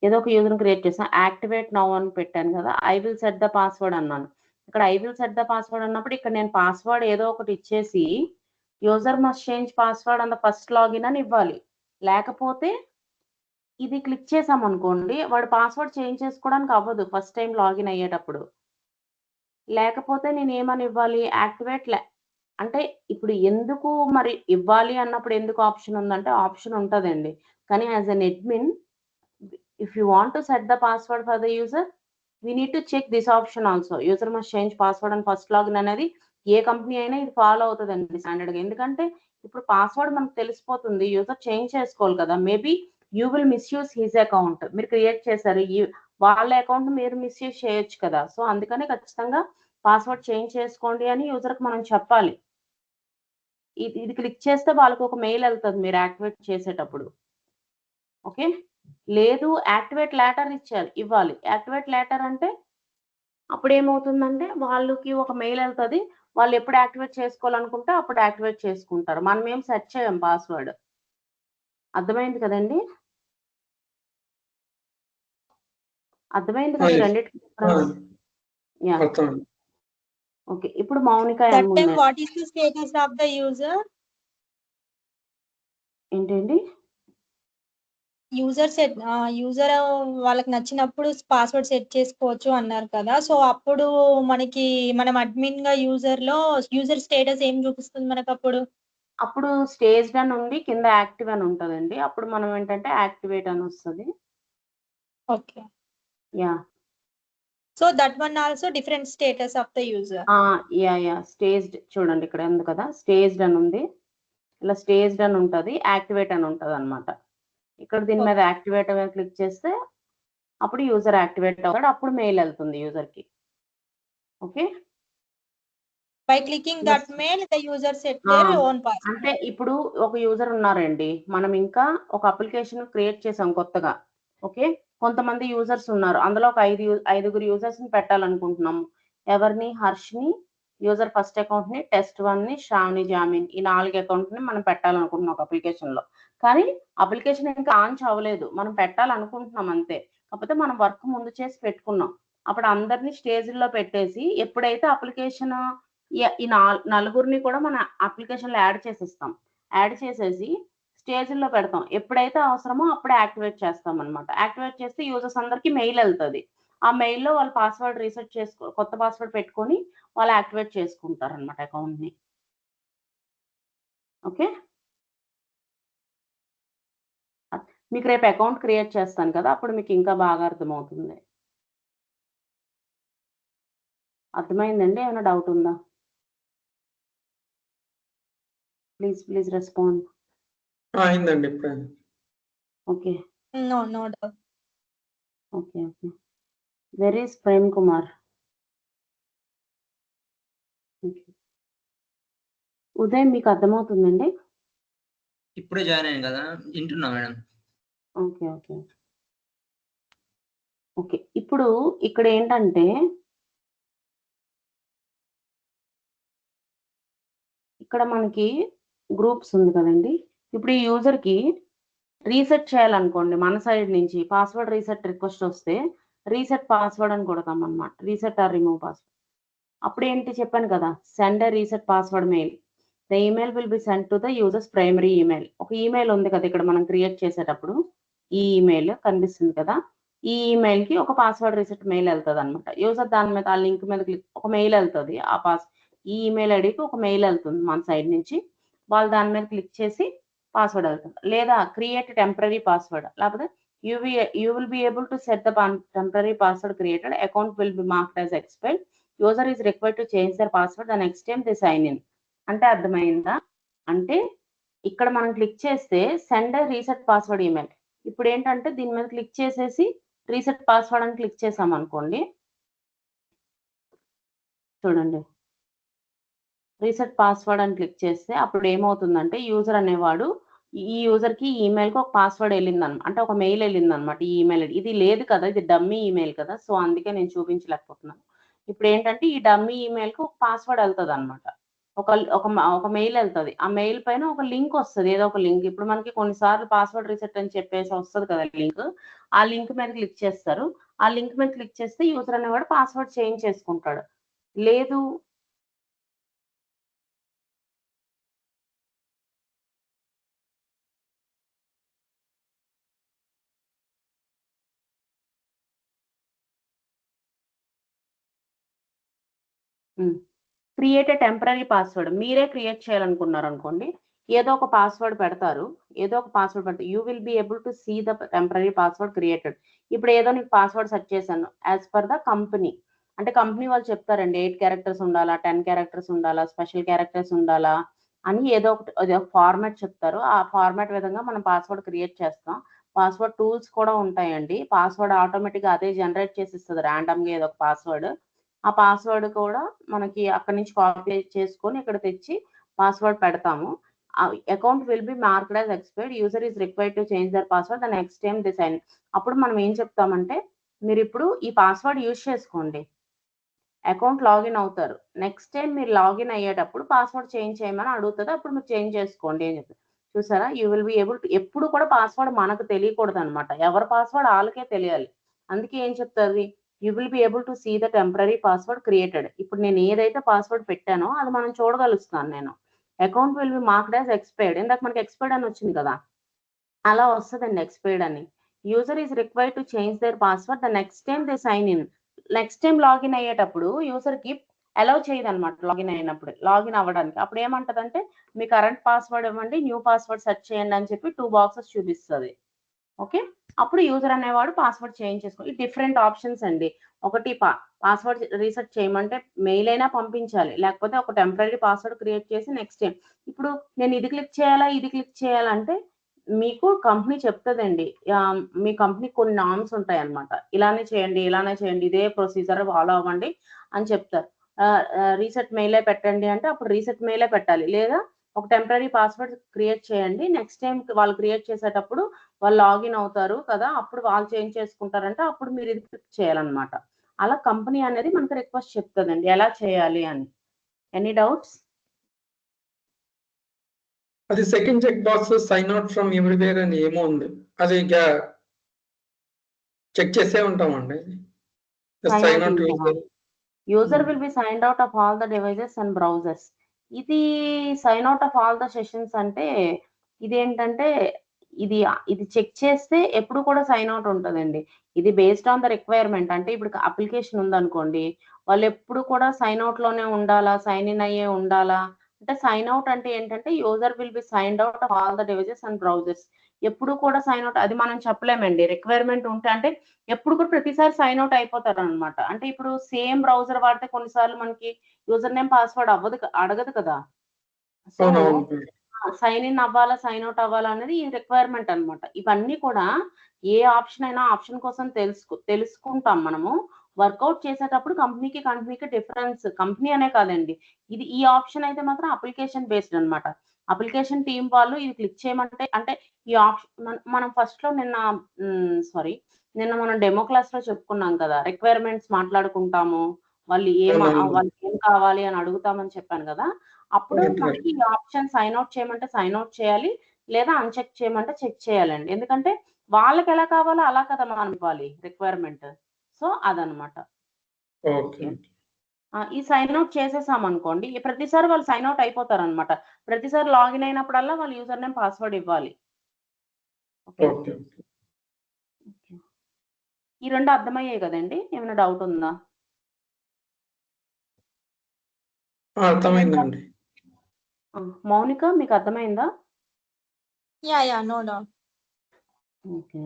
ఏదో ఒక యూజర్ ని క్రియేట్ చేసాం, యాక్టివేట్ నౌ అని పెట్టాను కదా. I will set the password అన్నాను. ఇక్కడ I will set the password అన్నప్పుడు ఇక్కడ నేను పాస్వర్డ్ ఏదో ఒకటి ఇచ్చేసి యూజర్ మస్ట్ చేంజ్ పాస్వర్డ్ అన్న ఫస్ట్ లాగిన్ అని ఇవ్వాలి. లేకపోతే ఇది క్లిక్ చేసాం అనుకోండి, వాడు పాస్వర్డ్ చేంజ్ చేసుకోవడానికి అవ్వదు ఫస్ట్ టైం లాగిన్ అయ్యేటప్పుడు. లేకపోతే నేను ఏమని ఇవ్వాలి, యాక్టివేట్ అంటే ఇప్పుడు ఎందుకు మరి ఇవ్వాలి అన్నప్పుడు ఎందుకు ఆప్షన్ ఉందంటే ఆప్షన్ ఉంటుందండి. కానీ as an admin, if you want to set the password for the user, we need to check this option also. User must change password and first login అనేది ఏ కంపెనీ అయినా ఇది ఫాలో అవుతుందండి standard గా. ఎందుకంటే ఇప్పుడు పాస్వర్డ్ మనకు తెలిసిపోతుంది, యూజర్ చేంజ్ చేసుకోవాలి కదా. Maybe you will misuse his account. మీరు క్రియేట్ చేశారు, వాళ్ళ అకౌంట్ మీరు మిస్యూజ్ చేయొచ్చు కదా. సో అందుకని ఖచ్చితంగా పాస్వర్డ్ చేంజ్ చేసుకోండి అని యూజర్కి మనం చెప్పాలి. ఇది క్లిక్ చేస్తే వాళ్ళకి ఒక మెయిల్ వెళ్తుంది మీరు యాక్టివేట్ చేసేటప్పుడు. ఓకే, లేదు యాక్టివేట్ లెటర్ ఇవ్వాలి. యాక్టివేట్ లెటర్ అంటే అప్పుడు ఏమవుతుందంటే వాళ్ళకి ఒక మెయిల్ వెళ్తుంది, వాళ్ళు ఎప్పుడు యాక్టివేట్ చేసుకోవాలనుకుంటే అప్పుడు యాక్టివేట్ చేసుకుంటారు. మనం ఏం సెట్ చేయం పాస్వర్డ్. అర్థమైంది కదండి? అర్థమైంది కదా రెండిటికి? ఓకే, ఇప్పుడు Mounika what is the status of the user? ఏంటండి? యూజర్ వాళ్ళకి నచ్చినప్పుడు పాస్వర్డ్ సెట్ చేసుకోవచ్చు అన్నారు కదా. సో అప్పుడు మనం అడ్మిన్ గా యూజర్ స్టేటస్ ఏం చూపిస్తుంది మనకు అప్పుడు? అప్పుడు స్టేజ్ అని ఉంది, కింద యాక్టివ్ అని ఉంటుందండి. అప్పుడు మనం ఏంటంటే యాక్టివేట్ అని వస్తుంది. Okay, yeah. So that one also different status of the user. Yeah staged చూడండి, ఇక్కడ ఉంది కదా స్టేజ్డ్ అని ఉంది. ఇలా స్టేజ్డ్ అని ఉంటుంది, యాక్టివేట్ అని ఉంటుంది అనమాట. ఇక్కడ దీని మీద యాక్టివేట్ మీద క్లిక్ చేస్తే అప్పుడు యూజర్ యాక్టివేట్ అవుతాడు, అప్పుడు మెయిల్ వెళ్తుంది యూజర్ కి. Okay, by clicking that mail the user set their own password. అంటే ఇప్పుడు ఒక యూజర్ ఉన్నారండి, మనం ఇంకా ఒక అప్లికేషన్ క్రియేట్ చేసాం కొత్తగా. ఓకే, కొంతమంది యూజర్స్ ఉన్నారు, అందులో ఒక 5 యూజర్స్ ని పెట్టాలనుకుంటున్నాము. ఎవరిని? హర్ష్ని, యూజర్ ఫస్ట్ అకౌంట్ ని, test1 ని, శ్రావణి, జామిన్, ఈ 4 అకౌంట్ ని మనం పెట్టాలనుకుంటున్నాం ఒక అప్లికేషన్ లో. కానీ అప్లికేషన్ ఇంకా లాంచ్ అవ్వలేదు, మనం పెట్టాలనుకుంటున్నాం అంతే. కాకపోతే మనం వర్క్ ముందు చేసి పెట్టుకున్నాం. అప్పుడు అందరిని స్టేజ్‌లో పెట్టేసి ఎప్పుడైతే అప్లికేషన్ ఈ నలుగురిని కూడా మన అప్లికేషన్‌లో యాడ్ చేసేస్తాం. యాడ్ చేసేసి స్టేజ్‌లో పెడతాం. ఎప్పుడైతే అవసరమో అప్పుడే యాక్టివేట్ చేస్తామనమాట. యాక్టివేట్ చేస్తే యూజర్స్ అందరికి మెయిల్ ఎళ్తది. ఆ మెయిల్‌లో వాళ్ళు పాస్వర్డ్ రీసెట్ కొత్త పాస్వర్డ్ పెట్టుకొని వాళ్ళు యాక్టివేట్ చేసుకుంటారనమాట అకౌంట్‌ని. ఓకే. మీకు రేపు అకౌంట్ క్రియేట్ చేస్తాను కదా! అప్పుడు మీకు ఇంకా బాగా అర్థమవుతుంది. అర్థమైందండి? ఏమైనా డౌట్ ఉందా? Please respond. అయిందండి ఇప్పుడే. Okay. No, no doubt. Okay. Where is Prem Kumar? Okay. Uday మీకు అర్థమవుతుందండి? ఇప్పుడే జాయిన్ అయ్యాను కదా, వింటున్నా మేడం. ఓకే. ఓకే. ఇప్పుడు ఇక్కడ ఏంటంటే ఇక్కడ మనకి గ్రూప్స్ ఉంది కదండీ! ఇప్పుడు ఈ యూజర్‌కి రీసెట్ చేయాలనుకోండి మన సైడ్ నుంచి పాస్వర్డ్ రీసెట్ రిక్వెస్ట్ వస్తే రీసెట్ పాస్వర్డ్ అని కొడతామన్నమాట. Reset or remove password. అప్పుడేంటి చెప్పాను కదా! Send a reset password mail. The email will be sent to the user's primary email. ఒక ఈమెయిల్ ఉంది కదా! ఇక్కడ మనం క్రియేట్ చేసేటప్పుడు ఈ ఈమెయిల్ కనిపిస్తుంది కదా! ఈ ఈమెయిల్‌కి ఒక పాస్వర్డ్ రీసెట్ మెయిల్ ఎళ్తదన్నమాట. యూజర్ దాని మీద ఆ లింక్ మీద ఒక మెయిల్ ఎళ్తది. ఈ ఈమెయిల్ ఐడీకి ఒక మెయిల్ ఎళ్తుంది మన సైడ్ నుంచి. వాళ్ళు దాని మీద క్లిక్ చేసి పాస్వర్డ్ ఎళ్తది. లేదా క్రియేట్ టెంపరరీ పాస్వర్డ్ లేకపోతే you will be able to set the temporary password created. Account will be marked as expired. User is required to change their password the next time they sign in. అంటే అర్థమైందా? అంటే ఇక్కడ మనం click చేస్తే send reset password email. ఇప్పుడు ఏంటంటే దీని మీద క్లిక్ చేసేసి రీసెట్ పాస్వర్డ్ అని క్లిక్ చేసామనుకోండి. చూడండి. రీసెట్ పాస్వర్డ్ అని క్లిక్ చేస్తే అప్పుడు ఏమవుతుందంటే యూజర్ అనేవాడు ఈ యూజర్‌కి ఈ ఈమెయిల్‌కి ఒక పాస్వర్డ్ అంటే ఒక మెయిల్ ఎళ్ళిందనమాట ఈ ఈమెయిల్ ఐడీ. ఇది లేదు కదా! ఇది డమ్మీ ఈమెయిల్ కదా! సో, అందుకే నేను చూపించలేకపోతున్నాను. ఇప్పుడేంటంటే ఈ డమ్మీ ఈమెయిల్‌కి ఒక పాస్వర్డ్ ఎళ్తదనమాట. ఒక మెయిల్ ఎళ్తది. ఆ మెయిల్ పైన ఒక లింక్ వస్తది. ఏదో ఒక లింక్. ఇప్పుడు మనకి కొన్ని సార్లు పాస్వర్డ్ రీసెట్ అని చెప్పేసి వస్తది కదా లింక్. ఆ లింక్ మీద క్లిక్ చేస్తారు. ఆ లింక్ మీద క్లిక్ చేస్తే యూజర్ అనేవాడు పాస్వర్డ్ చేంజ్ చేసుకుంటాడు. లేదు క్రియేట్ ఎ టెంపరరీ పాస్వర్డ్. మీరే క్రియేట్ చేయాలనుకున్నారనుకోండి. ఏదో ఒక పాస్వర్డ్ పెడతారు. You will be able to see the temporary password created. ఇప్పుడు ఏదో నీకు పాస్వర్డ్ సెట్ చేశాను. As per the company. అంటే కంపెనీ వాళ్ళు చెప్తారండి 8 క్యారెక్టర్స్ ఉండాలా, 10 క్యారెక్టర్స్ ఉండాలా, స్పెషల్ క్యారెక్టర్స్ ఉండాలా అని ఏదో ఒక ఫార్మాట్ చెప్తారు. ఆ ఫార్మాట్ విధంగా మనం పాస్వర్డ్ క్రియేట్ చేస్తాం. పాస్వర్డ్ టూల్స్ కూడా ఉంటాయండి. పాస్వర్డ్ ఆటోమేటిక్‌గా అదే జనరేట్ చేసిస్తది రాండమ్‌గా ఏదో ఒక పాస్వర్డ్. ఆ పాస్వర్డ్ కూడా మనకి అక్కడి నుంచి కాపీ చేసుకొని ఇక్కడ తెచ్చి పాస్వర్డ్ పెడతాము. Account will be marked as expired. User is required to change their password the next time they sign. అప్పుడు మనం ఏం చెప్తామంటే మీరిప్పుడు ఈ పాస్వర్డ్ యూజ్ చేసుకోండి. అకౌంట్ లాగిన్ అవుతారు. నెక్స్ట్ టైమ్ మీరు లాగిన్ అయ్యేటప్పుడు పాస్వర్డ్ చేంజ్ చేయమని అడుగుతది. అప్పుడు మీరు చేంజ్ చేసుకోండి అని చెప్పి. చూసారా? You will be able to ఎప్పుడు కూడా పాస్వర్డ్ మనకు తెలియకూడదనమాట. ఎవరి పాస్వర్డ్ ఆళ్ళకే తెలియాలి. అందుకే ఏం చెప్తది? You will be able to see the temporary password created. ఇప్పుడు నేను ఏదైతే పాస్వర్డ్ పెట్టానో అది మనం చూడగలుస్తాను నేను. Account will be marked as expired. ఇందాక మనకి ఎక్స్పైర్డ్ అని వచ్చింది కదా! అలా వస్తదండి ఎక్స్పైర్డ్ అని. User is required to change their password the next time they sign in. Next time login అయ్యేటప్పుడు యూజర్‌కి అలౌ చేయదనమాట లాగిన్ అయినప్పుడు. లాగిన్ అవ్వడానికి. అప్పుడు ఏమంటదంటే మీ కరెంట్ పాస్వర్డ్ ఇవ్వండి, న్యూ పాస్వర్డ్ సెట్ చేయండి అని చెప్పి 2 బాక్సెస్ చూపిస్తది. ఓకే. అప్పుడు యూజర్ అనేవాడు పాస్వర్డ్ చేంజ్ ఈ డిఫరెంట్ ఆప్షన్స్ అండి. ఒకటి పాస్వర్డ్ రీసెట్ చేయమంటే మెయిల్ అయినా పంపించాలి. లేకపోతే ఒక టెంపరరీ పాస్వర్డ్ క్రియేట్ చేసి నెక్స్ట్ టైమ్. ఇప్పుడు నేను ఇది క్లిక్ చేయాలా, ఇది క్లిక్ చేయాలంటే మీకు కంపెనీ చెప్తదండి. మీ కంపెనీ కొన్ని నార్మ్స్ ఉంటాయన్నమాట. ఇలానే చేయండి, ఇదే ప్రొసీజర్ ఫాలో అవ్వండి అని చెప్తారు. రీసెట్ మెయిలే పెట్టండి అంటే అప్పుడు రీసెట్ మెయిలే పెట్టాలి. లేదా ఒక టెంపరరీ పాస్వర్డ్ క్రియేట్ చేయండి. నెక్స్ట్ టైమ్ వాళ్ళు క్రియేట్ చేసేటప్పుడు వాళ్ళు లాగిన్ అవుతారు కదా! అప్పుడు వాళ్ళు చేంజ్ చేసుకుంటారంటే అప్పుడు మీరు ఇది క్లిక్ చేయాలన్నమాట. అలా కంపెనీ అనేది మనకు రిక్వెస్ట్ చెప్తదండి ఎలా చేయాలి అని. Any doubts? అది second check box sign out from everywhere అని ఏమో ఉంది. అది చెక్ చేసే ఉంటామండి. sign out user. User will be signed out of all the devices and browsers. ఇది sign out of all the sessions అంటే ఇదేంటంటే ఇది ఇది చెక్ చేస్తే ఎప్పుడు కూడా సైన్ అవుట్ ఉంటుందండి. ఇది బేస్డ్ ఆన్ ద రిక్వైర్మెంట్. అంటే ఇప్పుడు అప్లికేషన్ ఉందనుకోండి, వాళ్ళు ఎప్పుడు కూడా సైన్ అవుట్ లోనే ఉండాలా, సైన్ ఇన్ అయ్యే ఉండాలా అంటే సైన్ అవుట్ అంటే ఏంటంటే user will B signed out of all the devices and browsers. ఎప్పుడు కూడా సైన్ అవుట్ అది మనం చెప్పలేమండి. రిక్వైర్మెంట్ ఉంటే అంటే ఎప్పుడు కూడా ప్రతిసారి సైన్ అవుట్ అయిపోతారు అనమాట. అంటే ఇప్పుడు సేమ్ బ్రౌజర్ వాడితే కొన్నిసార్లు మనకి యూజర్ నేమ్ పాస్వర్డ్ అడగదు కదా. సో సైన్ ఇన్ అవ్వాలా, సైన్ అవుట్ అవ్వాలా అనేది ఈ రిక్వైర్మెంట్ అనమాట. ఇవన్నీ కూడా ఏ ఆప్షన్ అయినా ఆప్షన్ కోసం తెలుసుకుంటాం మనము. వర్కౌట్ చేసేటప్పుడు కంపెనీకి డిఫరెన్స్, కంపెనీ అనే కాదండి, ఇది ఈ ఆప్షన్ అయితే మాత్రం అప్లికేషన్ బేస్డ్ అనమాట. అప్లికేషన్ టీమ్ వాళ్ళు ఇది క్లిక్ చేయమంటే అంటే ఈ ఆప్షన్ మనం ఫస్ట్ లో నిన్న మనం డెమో క్లాస్ లో చెప్పుకున్నాం కదా, రిక్వైర్మెంట్స్ మాట్లాడుకుంటాము, వాళ్ళకి ఏం కావాలి అని అడుగుతామని చెప్పాను కదా. అప్పుడు మనకి ఈ ఆప్షన్ సైన్ అవుట్ చేయమంటే సైన్ అవుట్ చేయాలి, లేదా అన్చెక్ చేయమంటే చెక్ చేయాలండి. ఎందుకంటే వాళ్ళకి ఎలా కావాలో అలా కదా మనం ఇవ్వాలి రిక్వైర్మెంట్. సో అదనమాట. ఈ సైన్ అవుట్ చేసేసాం అనుకోండి, ప్రతిసారి వాళ్ళు సైన్ అవుట్ అయిపోతారు అనమాట. ప్రతిసారి లాగిన్ అయినప్పుడల్లా వాళ్ళు యూజర్ నేమ్ పాస్వర్డ్ ఇవ్వాలి. ఈ రెండు అర్థమయ్యాయి కదండి, ఏమైనా డౌట్ ఉందా? అర్థమైందండి. మౌనిక మీకు అర్థమైందా? Yeah, no doubt. Okay.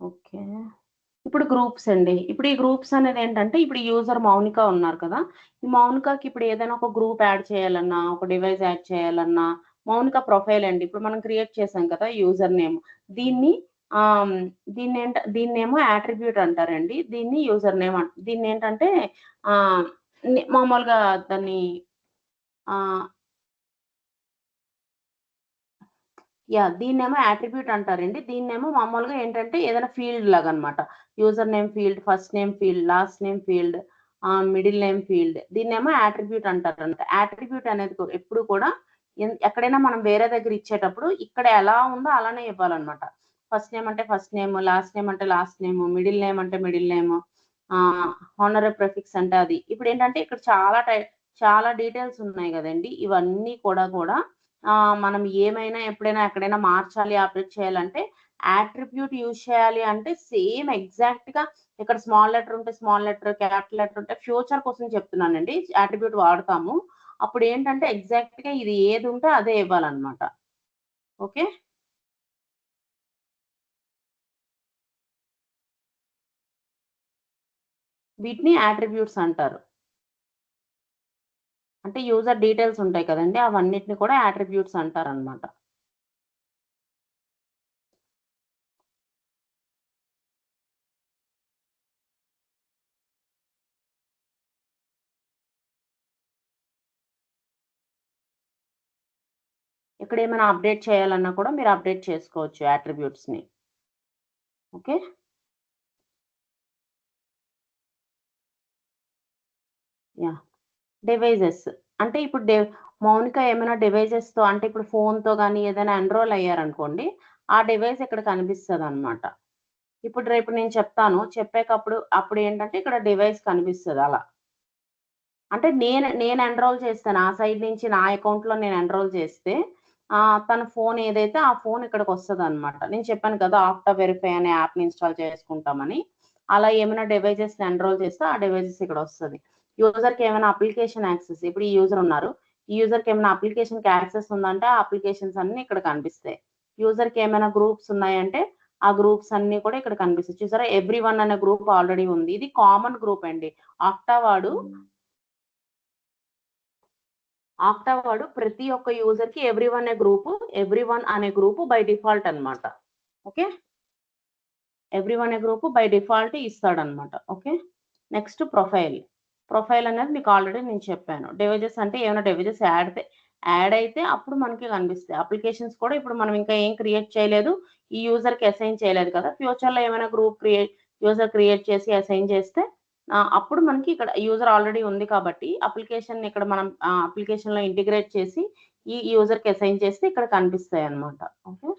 Okay, ఇప్పుడు గ్రూప్స్ అండి. ఇప్పుడు ఈ గ్రూప్స్ అనేది ఏంటంటే, ఇప్పుడు యూజర్ మౌనిక ఉన్నారు కదా, ఈ మౌనికకి ఇప్పుడు ఏదైనా ఒక గ్రూప్ యాడ్ చేయాలన్నా, ఒక డివైస్ యాడ్ చేయాలన్నా, మౌనిక ప్రొఫైల్ అండి ఇప్పుడు మనం క్రియేట్ చేసాం కదా యూజర్ నేమ్, దీన్నేమో యాట్రిబ్యూట్ అంటారండి, దీన్ని యూజర్ నేమ్ దీన్ని ఏంటంటే మామూలుగా దాన్ని దీన్నేమో యాట్రిబ్యూట్ అంటారండి. దీన్నేమో మామూలుగా ఏంటంటే ఏదైనా ఫీల్డ్ లాగా అనమాట. User name field, first name field, last name field, middle name field, దీన్నేమో యాట్రిబ్యూట్ అంటారు అనమాట. యాట్రిబ్యూట్ అనేది ఎప్పుడు కూడా ఎక్కడైనా మనం వేరే దగ్గర ఇచ్చేటప్పుడు ఇక్కడ ఎలా ఉందో అలానే ఇవ్వాలన్నమాట. ఫస్ట్ నేమ్ అంటే ఫస్ట్ నేమ్, లాస్ట్ నేమ్ అంటే లాస్ట్ నేమ్, మిడిల్ నేమ్ అంటే మిడిల్ నేమ్, హానరరీ ప్రిఫిక్స్ అంటే అది. ఇప్పుడు ఏంటంటే ఇక్కడ చాలా డీటెయిల్స్ ఉన్నాయి కదండి. ఇవన్నీ కూడా మనం ఏమైనా ఎప్పుడైనా ఎక్కడైనా మార్చాలి, అప్డేట్ చేయాలంటే యాట్రిబ్యూట్ యూజ్ చేయాలి. అంటే సేమ్ ఎగ్జాక్ట్ గా ఇక్కడ స్మాల్ లెటర్ ఉంటే స్మాల్ లెటర్, క్యాపిటల్ లెటర్ ఉంటే ఫ్యూచర్ కోసం చెప్తున్నానండి, యాట్రిబ్యూట్ వాడతాము. అప్పుడు ఏంటంటే ఎగ్జాక్ట్ గా ఇది ఏది ఉంటే అదే ఇవ్వాలన్నమాట. ఓకే, వీటిని యాట్రిబ్యూట్స్ అంటారు. అంటే యూజర్ డీటెయిల్స్ ఉంటాయి కదండి, అవన్నిటిని కూడా యాట్రిబ్యూట్స్ అంటారు అనమాట. ఇక్కడ ఏమైనా అప్డేట్ చేయాలన్నా కూడా మీరు అప్డేట్ చేసుకోవచ్చు యాట్రిబ్యూట్స్ ని. ఓకే, డివైజెస్ అంటే ఇప్పుడు మౌనిక ఏమైనా డివైజెస్ తో అంటే ఇప్పుడు ఫోన్ తో కానీ ఏదైనా ఎన్రోల్ అయ్యారనుకోండి, ఆ డివైస్ ఇక్కడ కనిపిస్తుంది అనమాట. ఇప్పుడు రేపు నేను చెప్తాను, అప్పుడు ఏంటంటే ఇక్కడ డివైస్ కనిపిస్తుంది. అలా అంటే నేను ఎన్రోల్ చేస్తాను ఆ సైడ్ నుంచి, నా అకౌంట్ లో నేను ఎన్రోల్ చేస్తే తన ఫోన్ ఏదైతే ఆ ఫోన్ ఇక్కడికి వస్తుంది అనమాట. నేను చెప్పాను కదా ఆఫ్టర్ వెరిఫై అనే యాప్ ని ఇన్స్టాల్ చేసుకుంటామని. అలా ఏమైనా డివైజెస్ ఎన్రోల్ చేస్తే ఆ డివైజెస్ ఇక్కడ వస్తుంది. యూజర్ కి ఏమైనా అప్లికేషన్ యాక్సెస్, ఇప్పుడు ఈ యూజర్ ఉన్నారు, ఈ యూజర్ కి ఏమైనా అప్లికేషన్ కి యాక్సెస్ ఉందంటే ఆ అప్లికేషన్స్ అన్ని ఇక్కడ కనిపిస్తాయి. యూజర్ కి ఏమైనా గ్రూప్స్ ఉన్నాయంటే ఆ గ్రూప్స్ అన్ని కూడా ఇక్కడ కనిపిస్తాయి. చూసారా, ఎవ్రీ1 అనే గ్రూప్ ఆల్రెడీ ఉంది. ఇది కామన్ గ్రూప్ అండి. ఆక్టా వాడు ప్రతి ఒక్క యూజర్ కి ఎవ్రీ1 అనే గ్రూప్ బై డిఫాల్ట్ అనమాట. ఓకే, ఎవ్రీ1 అనే గ్రూప్ బై డిఫాల్ట్ ఇస్తాడనమాట. ఓకే, నెక్స్ట్ ప్రొఫైల్ అనేది మీకు ఆల్రెడీ నేను చెప్పాను. డివైజెస్ అంటే ఏమైనా డివైజెస్ యాడ్ అయితే అప్పుడు మనకి కనిపిస్తాయి. అప్లికేషన్స్ కూడా ఇప్పుడు మనం ఇంకా ఏం క్రియేట్ చేయలేదు, ఈ యూజర్ కి అసైన్ చేయలేదు కదా. ఫ్యూచర్ లో ఏమైనా యూజర్ క్రియేట్ చేసి అసైన్ చేస్తే అప్పుడు మనకి ఇక్కడ యూజర్ ఆల్రెడీ ఉంది కాబట్టి అప్లికేషన్ ఇక్కడ మనం అప్లికేషన్ లో ఇంటిగ్రేట్ చేసి ఈ యూజర్ కి అసైన్ చేస్తే ఇక్కడ కనిపిస్తాయి అన్నమాట. ఓకే,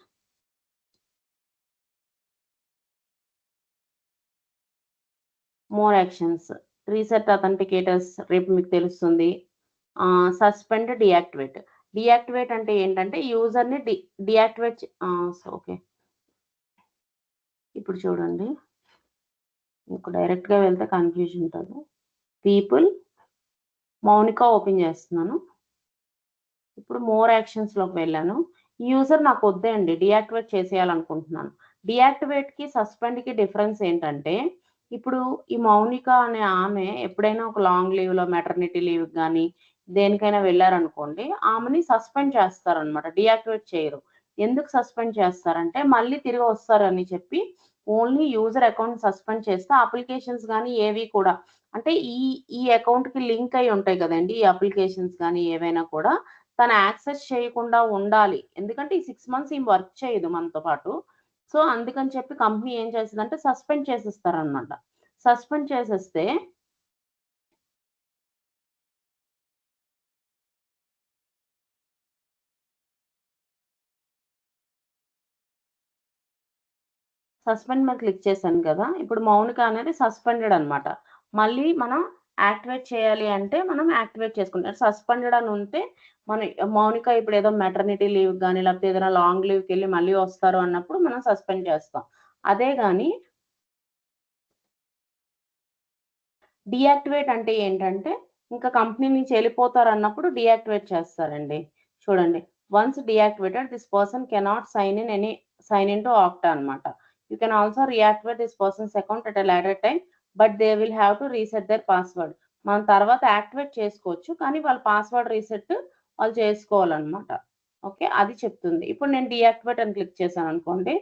మోర్ యాక్షన్స్, రీసెట్ అథెంటికేటర్స్ రేపు మీకు తెలుస్తుంది. Suspend, deactivate. డియాక్టివేట్ అంటే ఏంటంటే యూజర్ని డియాక్టివేట్. ఓకే, ఇప్పుడు చూడండి, మీకు డైరెక్ట్గా వెళ్తే కన్ఫ్యూజన్ ఉంటుంది. పీపుల్, మౌనిక ఓపెన్ చేస్తున్నాను. ఇప్పుడు మోర్ యాక్షన్స్లోకి వెళ్ళాను. ఈ యూజర్ నాకు వద్దే అండి, డియాక్టివేట్ చేసేయాలనుకుంటున్నాను. డియాక్టివేట్కి సస్పెండ్కి డిఫరెన్స్ ఏంటంటే, ఇప్పుడు ఈ మౌనిక అనే ఆమె ఎప్పుడైనా ఒక లాంగ్ లీవ్లో మెటర్నిటీ లీవ్ కానీ దేనికైనా వెళ్ళారనుకోండి, ఆమెని సస్పెండ్ చేస్తారనమాట, డియాక్టివేట్ చేయరు. ఎందుకు సస్పెండ్ చేస్తారంటే మళ్ళీ తిరిగి వస్తారని చెప్పి ఓన్లీ యూజర్ అకౌంట్ సస్పెండ్ చేస్తే అప్లికేషన్స్ కానీ ఏవి కూడా, అంటే ఈ అకౌంట్కి లింక్ అయి ఉంటాయి కదండి ఈ అప్లికేషన్స్ కానీ ఏవైనా కూడా, తను యాక్సెస్ చేయకుండా ఉండాలి. ఎందుకంటే ఈ 6 months ఈ వర్క్ చేయదు మనతో పాటు. సో అందుకని చెప్పి కంపెనీ ఏం చేస్తుందంటే సస్పెండ్ చేసేస్తారనమాట. సస్పెండ్ చేసేస్తే సస్పెండ్ మీద క్లిక్ చేశాను కదా, ఇప్పుడు మౌనిక అనేది సస్పెండెడ్ అనమాట. మళ్ళీ మనం యాక్టివేట్ చేయాలి అంటే మనం యాక్టివేట్ చేసుకుంటాం. సస్పెండెడ్ అని ఉంటే మన మౌనిక ఇప్పుడు ఏదో మెటర్నిటీ లీవ్ కానీ లేకపోతే ఏదైనా లాంగ్ లీవ్కి వెళ్ళి మళ్ళీ వస్తారు అన్నప్పుడు మనం సస్పెండ్ చేస్తాం. అదే కానీ డియాక్టివేట్ అంటే ఏంటంటే ఇంకా కంపెనీ నుంచి వెళ్ళిపోతారు అన్నప్పుడు డియాక్టివేట్ చేస్తారండి. చూడండి, once deactivated this person cannot sign in to Okta అనమాట. You can also reactivate this person's account at a later time, but they will have to reset their password. మనం తర్వాత యాక్టివేట్ చేసుకోవచ్చు, కానీ వాళ్ళ పాస్వర్డ్ రీసెట్ వాళ్ళు చేసుకోవాలన్నమాట. Okay, అది చెప్తుంది. ఇప్పుడు నేను డియాక్టివేట్ అని క్లిక్ చేశాను అనుకోండి,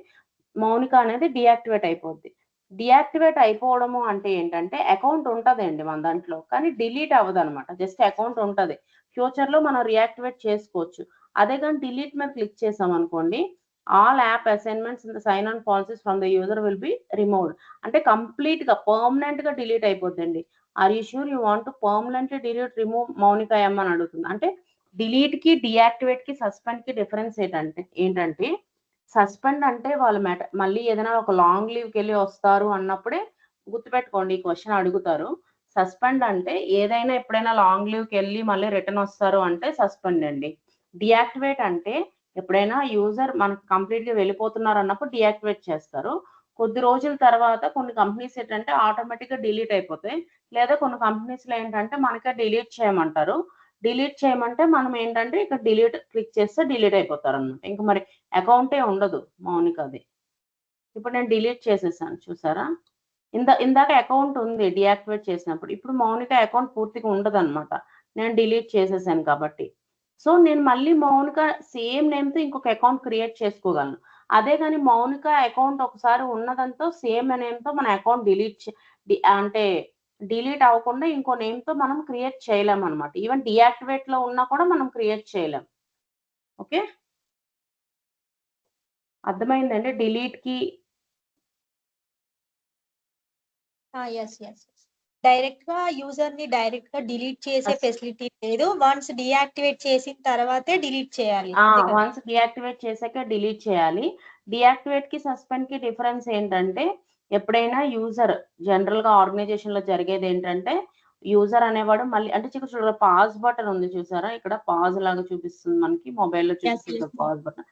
మౌనిక అనేది డియాక్టివేట్ అయిపోద్ది. డియాక్టివేట్ అయిపోవడము అంటే ఏంటంటే అకౌంట్ ఉంటుందండి మన దాంట్లో, కానీ డిలీట్ అవ్వదు అనమాట, జస్ట్ అకౌంట్ ఉంటుంది. ఫ్యూచర్లో మనం రియాక్టివేట్ చేసుకోవచ్చు. అదే కానీ డిలీట్ మీద క్లిక్ చేసాం అనుకోండి, all app assignments in the sign on policies from the user will be removed. అంటే కంప్లీట్గా పర్మనెంట్గా డిలీట్ అయిపోద్దండి. Are you sure you want to permanently delete remove Mounika M అని అడుగుతుంది. అంటే డిలీట్కి డియాక్టివేట్కి సస్పెండ్కి డిఫరెన్స్ ఏంటంటే సస్పెండ్ అంటే వాళ్ళు మళ్ళీ ఏదైనా ఒక లాంగ్ లీవ్కి వెళ్ళి వస్తారు అన్నప్పుడే గుర్తుపెట్టుకోండి, ఈ క్వశ్చన్ అడుగుతారు. సస్పెండ్ అంటే ఏదైనా ఎప్పుడైనా లాంగ్ లీవ్కి వెళ్ళి మళ్ళీ రిటర్న్ వస్తారు అంటే సస్పెండ్ అండి. డియాక్టివేట్ అంటే ఎప్పుడైనా యూజర్ మనకు కంప్లీట్గా వెళ్ళిపోతున్నారు అన్నప్పుడు డియాక్టివేట్ చేస్తారు. కొద్ది రోజుల తర్వాత కొన్ని కంపెనీస్ ఏంటంటే ఆటోమేటిక్గా డిలీట్ అయిపోతాయి, లేదా కొన్ని కంపెనీస్లో ఏంటంటే మనకే డిలీట్ చేయమంటారు. డిలీట్ చేయమంటే మనం ఏంటంటే ఇక్కడ డిలీట్ క్లిక్ చేస్తే డిలీట్ అయిపోతారు అనమాట. ఇంకా మరి అకౌంటే ఉండదు మౌనికది. ఇప్పుడు నేను డిలీట్ చేసేసాను, చూసారా? ఇందాక అకౌంట్ ఉంది డియాక్టివేట్ చేసినప్పుడు, ఇప్పుడు మౌనిక అకౌంట్ పూర్తిగా ఉండదు అనమాట, నేను డిలీట్ చేసేసాను కాబట్టి. సో నేను మళ్ళీ మౌనిక సేమ్ నేమ్తో ఇంకొక అకౌంట్ క్రియేట్ చేసుకోగలను. అదే కానీ మౌనిక అకౌంట్ ఒకసారి ఉన్నదంతా సేమ్ నేమ్తో మన అకౌంట్ అంటే డిలీట్ అవ్వకుండా ఇంకో నేమ్తో మనం క్రియేట్ చేయలేం అనమాట. ఈవెన్ డియాక్టివేట్లో ఉన్నా కూడా మనం క్రియేట్ చేయలేం. ఓకే, అర్థమైందండి డిలీట్కి? ఎస్ ఎస్ డైరెక్ట్ గా యూజర్ ని డైరెక్ట్ గా డిలీట్ చేసే ఫెసిలిటీ లేదు. వన్స్ డియాక్టివేట్ చేసిన తర్వాతే డిలీట్ చేయాలి. వన్స్ డియాక్టివేట్ చేశాక డిలీట్ చేయాలి. డియాక్టివేట్ కి సస్పెండ్ కి డిఫరెన్స్ ఏంటంటే ఎప్పుడైనా యూజర్ జనరల్ గా ఆర్గనైజేషన్ లో జరిగేది ఏంటంటే యూజర్ అనేవాడు మళ్ళీ అంటే చూడ పాజ్ బటన్ ఉంది చూసారా, ఇక్కడ పాజ్ లాగా చూపిస్తుంది మనకి మొబైల్లో చూపిస్తుంది పాజ్ బటన్,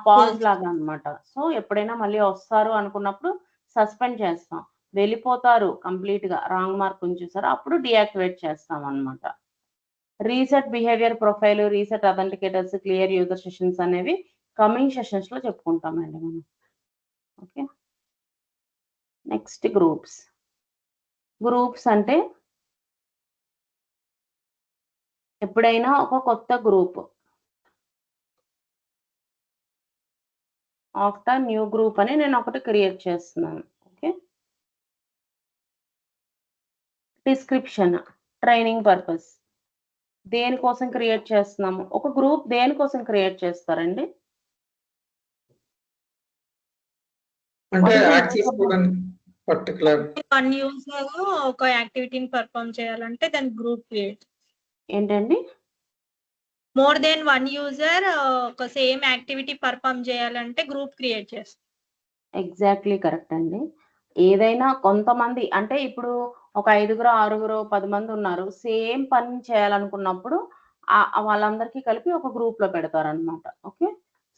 పాజ్ లాగా అన్నమాట. సో ఎప్పుడైనా మళ్ళీ వస్తారు అనుకున్నప్పుడు సస్పెండ్ చేస్తాం. వెళ్ళిపోతారు కంప్లీట్ గా రాంగ్ మార్క్ చూసారా, అప్పుడు డియాక్టివేట్ చేస్తాం అన్నమాట. Reset behaviour profile, reset authenticators, clear user sessions అనేవి కమింగ్ సెషన్స్ లో చెప్పుకుంటామండి మనం. Okay, next groups. గ్రూప్స్ అంటే ఎప్పుడైనా ఒక కొత్త గ్రూప్, ఆఫ్టర్ న్యూ గ్రూప్ అని నేను ఒకటి క్రియేట్ చేస్తున్నాను. ఓకే, డిస్క్రిప్షన్, ట్రైనింగ్ పర్పస్, దేనికోసం క్రియేట్ చేస్తున్నాము? ఒక గ్రూప్ దేనికోసం క్రియేట్ చేస్తారండి? అంటే యాక్సెస్ పర్టికులర్ వన్ యూజర్ ఒక యాక్టివిటీని పర్ఫామ్ చేయాలంటే దాని గ్రూప్ క్రియేట్. ఏంటండి? మోర్ దెన్ వన్ యూజర్ ఒక సేమ్ యాక్టివిటీ పర్ఫామ్ చేయాలంటే గ్రూప్ క్రియేట్ చేస్తాం. ఎగ్జాక్ట్లీ కరెక్ట్ అండి. ఏదైనా కొంతమంది అంటే ఇప్పుడు ఒక 5గురు, 6గురు, 10 మంది ఉన్నారు. సేమ్ పని చేయాలనుకున్నప్పుడు వాళ్ళందరికీ కలిపి ఒక గ్రూప్‌లో పెడతారనమాట. ఓకే.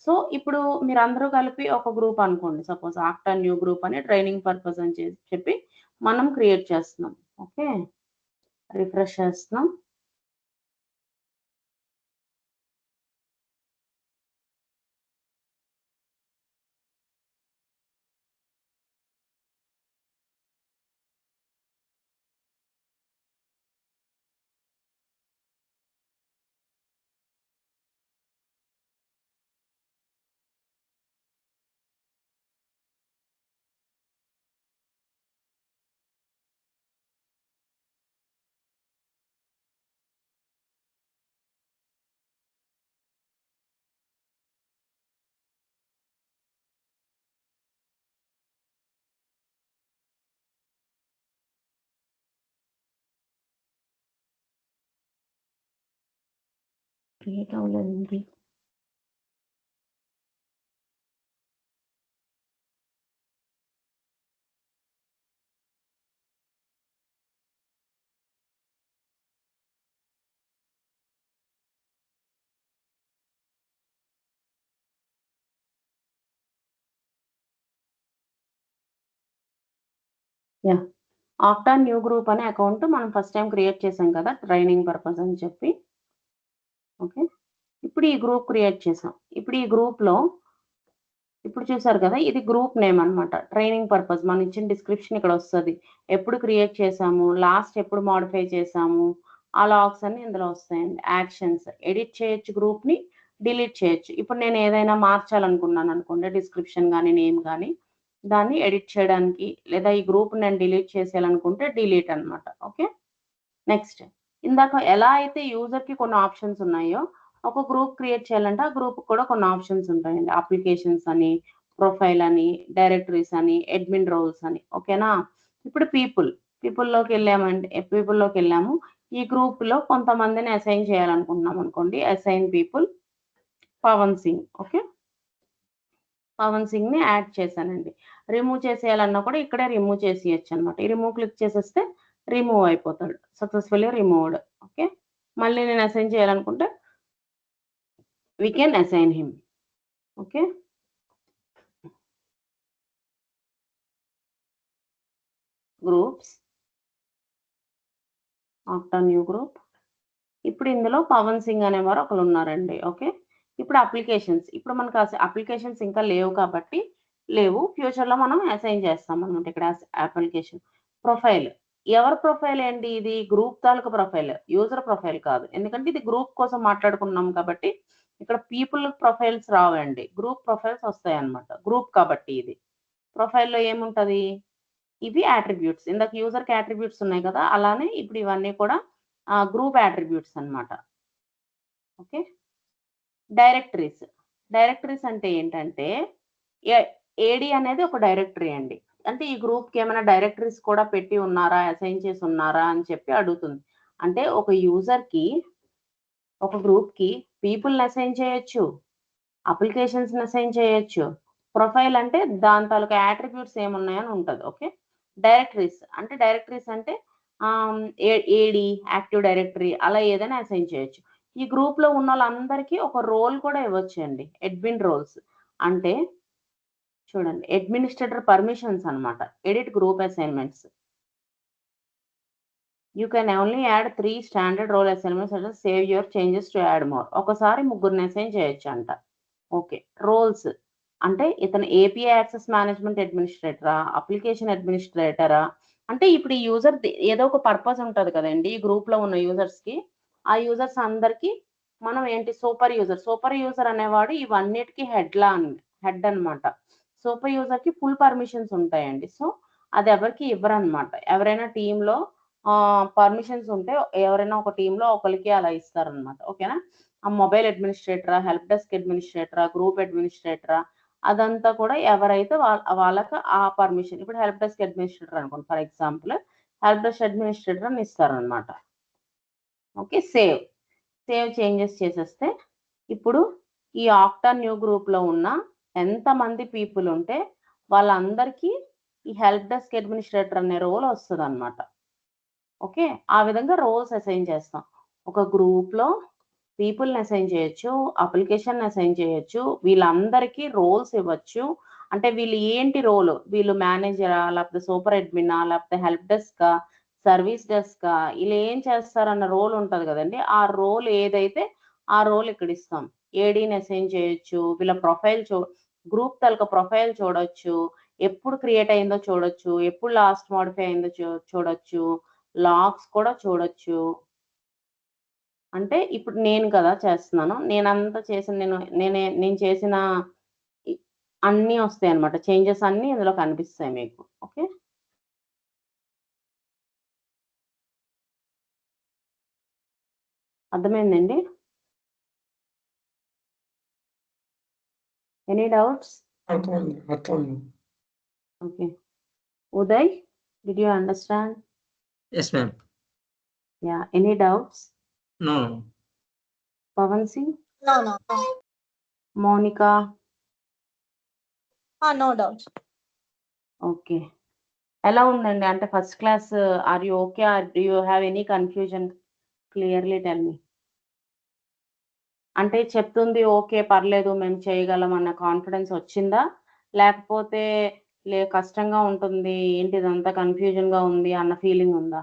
సో, ఇప్పుడు మీరందరూ కలిపి ఒక గ్రూప్ అనుకోండి. సపోజ్ ఆక్టా న్యూ గ్రూప్ అని ట్రైనింగ్ పర్పస్ అని చెప్పి మనం క్రియేట్ చేస్తున్నాం. ఓకే. రిఫ్రెష్ చేస్తున్నాం. క్రియేట్ అవ్వలేదండి. యాహ్! ఆక్టా న్యూ గ్రూప్ అనే అకౌంట్ మనం ఫస్ట్ టైమ్ క్రియేట్ చేసాం కదా! ట్రైనింగ్ పర్పస్ అని చెప్పి. ఓకే. ఇప్పుడు ఈ గ్రూప్ క్రియేట్ చేసాం. ఇప్పుడు ఈ గ్రూప్‌లో ఇప్పుడు చూసారు కదా! ఇది గ్రూప్ నేమ్ అన్నమాట. ట్రైనింగ్ పర్పస్ మనం ఇచ్చిన డిస్క్రిప్షన్ ఇక్కడ వస్తది. ఎప్పుడు క్రియేట్ చేసాము, లాస్ట్ ఎప్పుడు మోడిఫై చేసాము, ఆ లాగ్స్ అన్నీ ఇందులో వస్తాయండి. యాక్షన్స్ ఎడిట్ చేయొచ్చు గ్రూప్‌ని, డిలీట్ చేయొచ్చు. ఇప్పుడు నేను ఏదైనా మార్చాలనుకున్నాను అనుకోండి డిస్క్రిప్షన్ గాని, నేమ్ గాని దాన్ని ఎడిట్ చేయడానికి లేదా ఈ గ్రూప్ నేను డిలీట్ చేసేయాలనుకుంటే డిలీట్ అన్నమాట. ఓకే. నెక్స్ట్ ఇందాక ఎలా అయితే యూజర్‌కి కొన్ని ఆప్షన్స్ ఉన్నాయో, ఒక గ్రూప్ క్రియేట్ చేయాలంటే ఆ గ్రూప్‌కి కూడా కొన్ని ఆప్షన్స్ ఉంటాయండి. అప్లికేషన్స్ అని, ప్రొఫైల్ అని, డైరెక్టరీస్ అని, అడ్మిన్ రోల్స్ అని. ఓకేనా? ఇప్పుడు పీపుల్‌లోకెళ్ళాము. ఈ గ్రూప్‌లో కొంతమందిని అసైన్ చేయాలనుకుంటున్నాం అనుకోండి. Assign people Pavan Singh. Okay. Pavan సింగ్‌ని యాడ్ చేశానండి. రిమూవ్ చేసేయాలన్నా కూడా ఇక్కడే రిమూవ్ చేసేయొచ్చనమాట. ఈ రిమూవ్ క్లిక్ చేసేస్తే రిమూవ్ అయిపోతాడు. Successfully removed. ఓకే. మళ్ళీ నేను అసైన్ చేయాలనుకుంటే we can assign him. Okay. Groups Okta new group. ఇప్పుడు ఇందులో పవన్ సింగ్ అనేవారు ఒకళ్ళున్నారండి. ఓకే. ఇప్పుడు అప్లికేషన్స్. ఇప్పుడు మనకు అప్లికేషన్స్ ఇంకా లేవు కాబట్టి లేవు. ఫ్యూచర్‌లో మనం అసైన్ చేస్తామనమాట. ఇక్కడ అప్లికేషన్. ప్రొఫైల్. ఎవరి ప్రొఫైల్ ఏంటి ఇది? గ్రూప్ తాలూకా ప్రొఫైల్. యూజర్ ప్రొఫైల్ కాదు. ఎందుకంటే ఇది గ్రూప్ కోసం మాట్లాడుకున్నాం కాబట్టి ఇక్కడ పీపుల్ ప్రొఫైల్స్ రావండి. గ్రూప్ ప్రొఫైల్స్ వస్తాయన్నమాట. గ్రూప్ కాబట్టి ఇది. ప్రొఫైల్‌లో ఏముంటది? ఇవి అట్రిబ్యూట్స్. ఇందాక యూజర్‌కి అట్రిబ్యూట్స్ ఉన్నాయి కదా! అలానే ఇప్పుడు ఇవన్నీ కూడా గ్రూప్ అట్రిబ్యూట్స్ అన్నమాట. ఓకే. డైరెక్టరీస్. డైరెక్టరీస్ అంటే ఏంటంటే ఏ ఏడీ అనేది ఒక డైరెక్టరీ అండి. అంటే ఈ గ్రూప్‌కి ఏమైనా డైరెక్టరీస్ కూడా పెట్టి ఉన్నారా? అసైన్ చేసి ఉన్నారా? అని చెప్పి అడుగుతుంది. అంటే ఒక యూజర్‌కి ఒక గ్రూప్‌కి పీపుల్‌ని అసైన్ చేయొచ్చు. అప్లికేషన్స్‌ని అసైన్ చేయొచ్చు. ప్రొఫైల్ అంటే దాని తాలూకా అట్రిబ్యూట్స్ ఏమున్నాయని ఉంటది. ఓకే. డైరెక్టరీస్ అంటే ఏడీ, యాక్టివ్ డైరెక్టరీ అలా ఏదైనా అసైన్ చేయొచ్చు. ఈ గ్రూప్‌లో ఉన్నోళ్ళందరికీ ఒక రోల్ కూడా ఇవ్వొచ్చండి. Admin roles. అంటే చూడండి అడ్మినిస్ట్రేటర్ పర్మిషన్స్ అన్నమాట. Edit group assignments. You can only add 3 standard role assignments and save your changes to add more. ఒకసారి ముగ్గురిని అసైన్ చేయొచ్చంట. ఓకే. రోల్స్ అంటే ఇతను ఏపీఐ యాక్సెస్ మేనేజ్మెంట్ అడ్మినిస్ట్రేటరా? అప్లికేషన్ అడ్మినిస్ట్రేటరా? అంటే ఇప్పుడు ఈ యూజర్ ఏదో ఒక పర్పస్ ఉంటది కదండీ! ఈ గ్రూప్‌లో ఉన్న యూజర్స్‌కి. ఆ యూజర్స్ అందరికి మనం ఏంటి సూపర్ యూజర్. సూపర్ యూజర్ అనేవాడు ఇవన్నిటికి హెడ్ అన్నమాట. సూపర్ యూజర్‌కి ఫుల్ పర్మిషన్స్ ఉంటాయండి. సో, అది ఎవరికీ ఇవ్వరన్నమాట. ఎవరైనా టీమ్‌లో పర్మిషన్స్ ఉంటే ఎవరైనా ఒక టీమ్‌లో ఒకళ్ళకి అలా ఇస్తారన్నమాట. ఓకేనా? ఆ మొబైల్ అడ్మినిస్ట్రేటరా, హెల్ప్ డెస్క్ అడ్మినిస్ట్రేటరా, గ్రూప్ అడ్మినిస్ట్రేటరా అదంతా కూడా ఎవరైతే వాళ్ళకి ఆ పర్మిషన్. ఇప్పుడు హెల్ప్ డెస్క్ అడ్మినిస్ట్రేటర్ అనుకోండి for example. Help desk administrator అని ఇస్తారనమాట. ఓకే. సేవ్ చేంజెస్ చేసేస్తే ఇప్పుడు ఈ ఆక్టా న్యూ గ్రూప్‌లో ఉన్న ఎంతమంది పీపుల్ ఉంటే వాళ్ళందరికీ ఈ హెల్ప్ డెస్క్ అడ్మినిస్ట్రేటర్ అనే రోల్ వస్తుంది అనమాట. ఓకే, ఆ విధంగా రోల్స్ అసైన్ చేస్తాం. ఒక గ్రూప్ లో పీపుల్ని అసైన్ చేయొచ్చు, అప్లికేషన్ అసైన్ చేయొచ్చు, వీళ్ళందరికీ రోల్స్ ఇవ్వచ్చు. అంటే వీళ్ళు ఏంటి రోల్, వీళ్ళు మేనేజరా, లేకపోతే సూపర్ అడ్మినా, లేకపోతే హెల్ప్ డెస్కా, సర్వీస్ డెస్కా, వీళ్ళు ఏం చేస్తారన్న రోల్ ఉంటుంది కదండి. ఆ రోల్ ఏదైతే ఆ రోల్ ఇక్కడ ఇస్తాం. ఏడీని అసైన్ చేయొచ్చు, వీళ్ళ ప్రొఫైల్ గ్రూప్ తాలూకా ప్రొఫైల్ చూడొచ్చు, ఎప్పుడు క్రియేట్ అయిందో చూడొచ్చు, ఎప్పుడు లాస్ట్ మోడిఫై అయిందో చూడొచ్చు, లాగ్స్ కూడా చూడొచ్చు. అంటే ఇప్పుడు నేను కదా చేస్తున్నాను, నేనంతా చేసిన నేను చేసిన అన్నీ వస్తాయి అనమాట. చేంజెస్ అన్నీ ఇందులో కనిపిస్తాయి మీకు. ఓకే, అర్థమైందండి? Any doubts? అర్థమైంది. Okay, Uday, did you understand? Yes, ma'am. Yeah, any doubts? No. Pavan Singh, No, Mounika? no doubts. Okay, ఎలా ఉందండి? అంటే first class, are you okay or do you have any confusion? Clearly tell me. అంటే చెప్తుంది okay, పర్లేదు, మేము చేయగలం అన్న కాన్ఫిడెన్స్ వచ్చిందా, లేకపోతే కష్టంగా ఉంటుంది, ఏంటి ఇదంతా కన్ఫ్యూజన్ గా ఉంది అన్న ఫీలింగ్ ఉందా?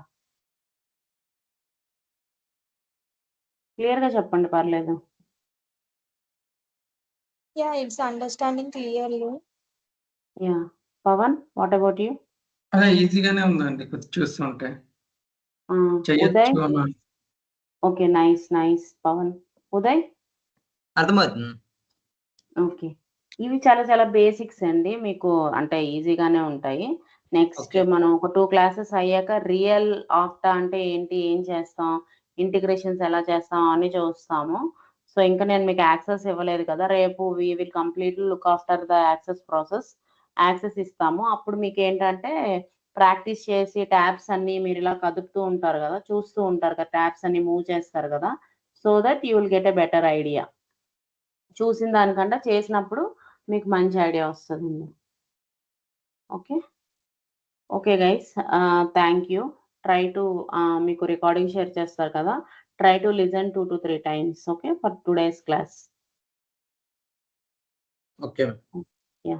క్లియర్ గా చెప్పండి, పర్లేదు. Yeah, it's understanding clearly. Yeah, Pavan, what about you? అదే ఈజీగానే ఉందండి కొంచెం చూస్తుంటే. ఉదయ్? చేయొచ్చు అన్న. Okay, nice nice. Pavan, Uday? అర్థమవుతుంది. ఓకే, ఇవి చాలా చాలా బేసిక్స్ అండి, మీకు అంటే ఈజీగానే ఉంటాయి. Next Okay. మనం ఒక 2 క్లాసెస్ అయ్యాక రియల్ ఆక్టా అంటే ఏంటి, ఏం చేస్తాం, ఇంటిగ్రేషన్స్ ఎలా చేస్తాం అని చూస్తాము. సో ఇంకా నేను మీకు యాక్సెస్ ఇవ్వలేదు కదా, రేపు we will completely look after the access process. Access ఇస్తాము, అప్పుడు మీకు ఏంటంటే ప్రాక్టీస్ చేసి ట్యాబ్స్ అన్ని మీరు ఇలా కదుపుతూ ఉంటారు కదా, చూస్తూ ఉంటారు కదా, ట్యాబ్స్ అన్ని మూవ్ చేస్తారు కదా, so that you will get a better idea. చూసిన దానికంటే చేసినప్పుడు మీకు మంచి ఐడియా వస్తుందండి. Okay, okay guys, thank you. Try to మీకు రికార్డింగ్ షేర్ చేస్తారు కదా, try to listen 2 to 3 times, okay, for today's class. Okay. Yeah,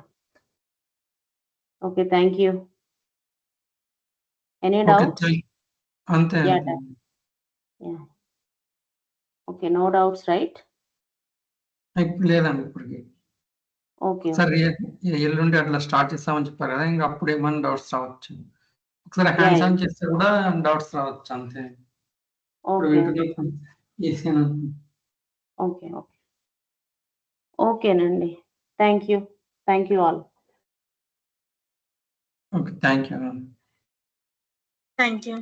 okay, thank you. Any okay, doubts? అంతే యా, అండి. Yeah, okay, no doubts, right? లేదండి ఇప్పటికి. Okay, సరే, ఎల్లుండి అట్లా స్టార్ట్ చేస్తామని చెప్పారు కదా, ఇంకా అప్పుడు ఏమైనా డౌట్స్ రావచ్చు. ఒకసారి యా, హ్యాండ్స్ ఆన్ చేస్తే కూడా డౌట్స్ రావచ్చు అంతే. ఇప్పుడు ఓకే, వింటున్నప్పుడు ఈజీగానే ఉంది. ఓకే, ఓకే, ఓకేనండి. Thank you all. Okay, thank you. Thank you.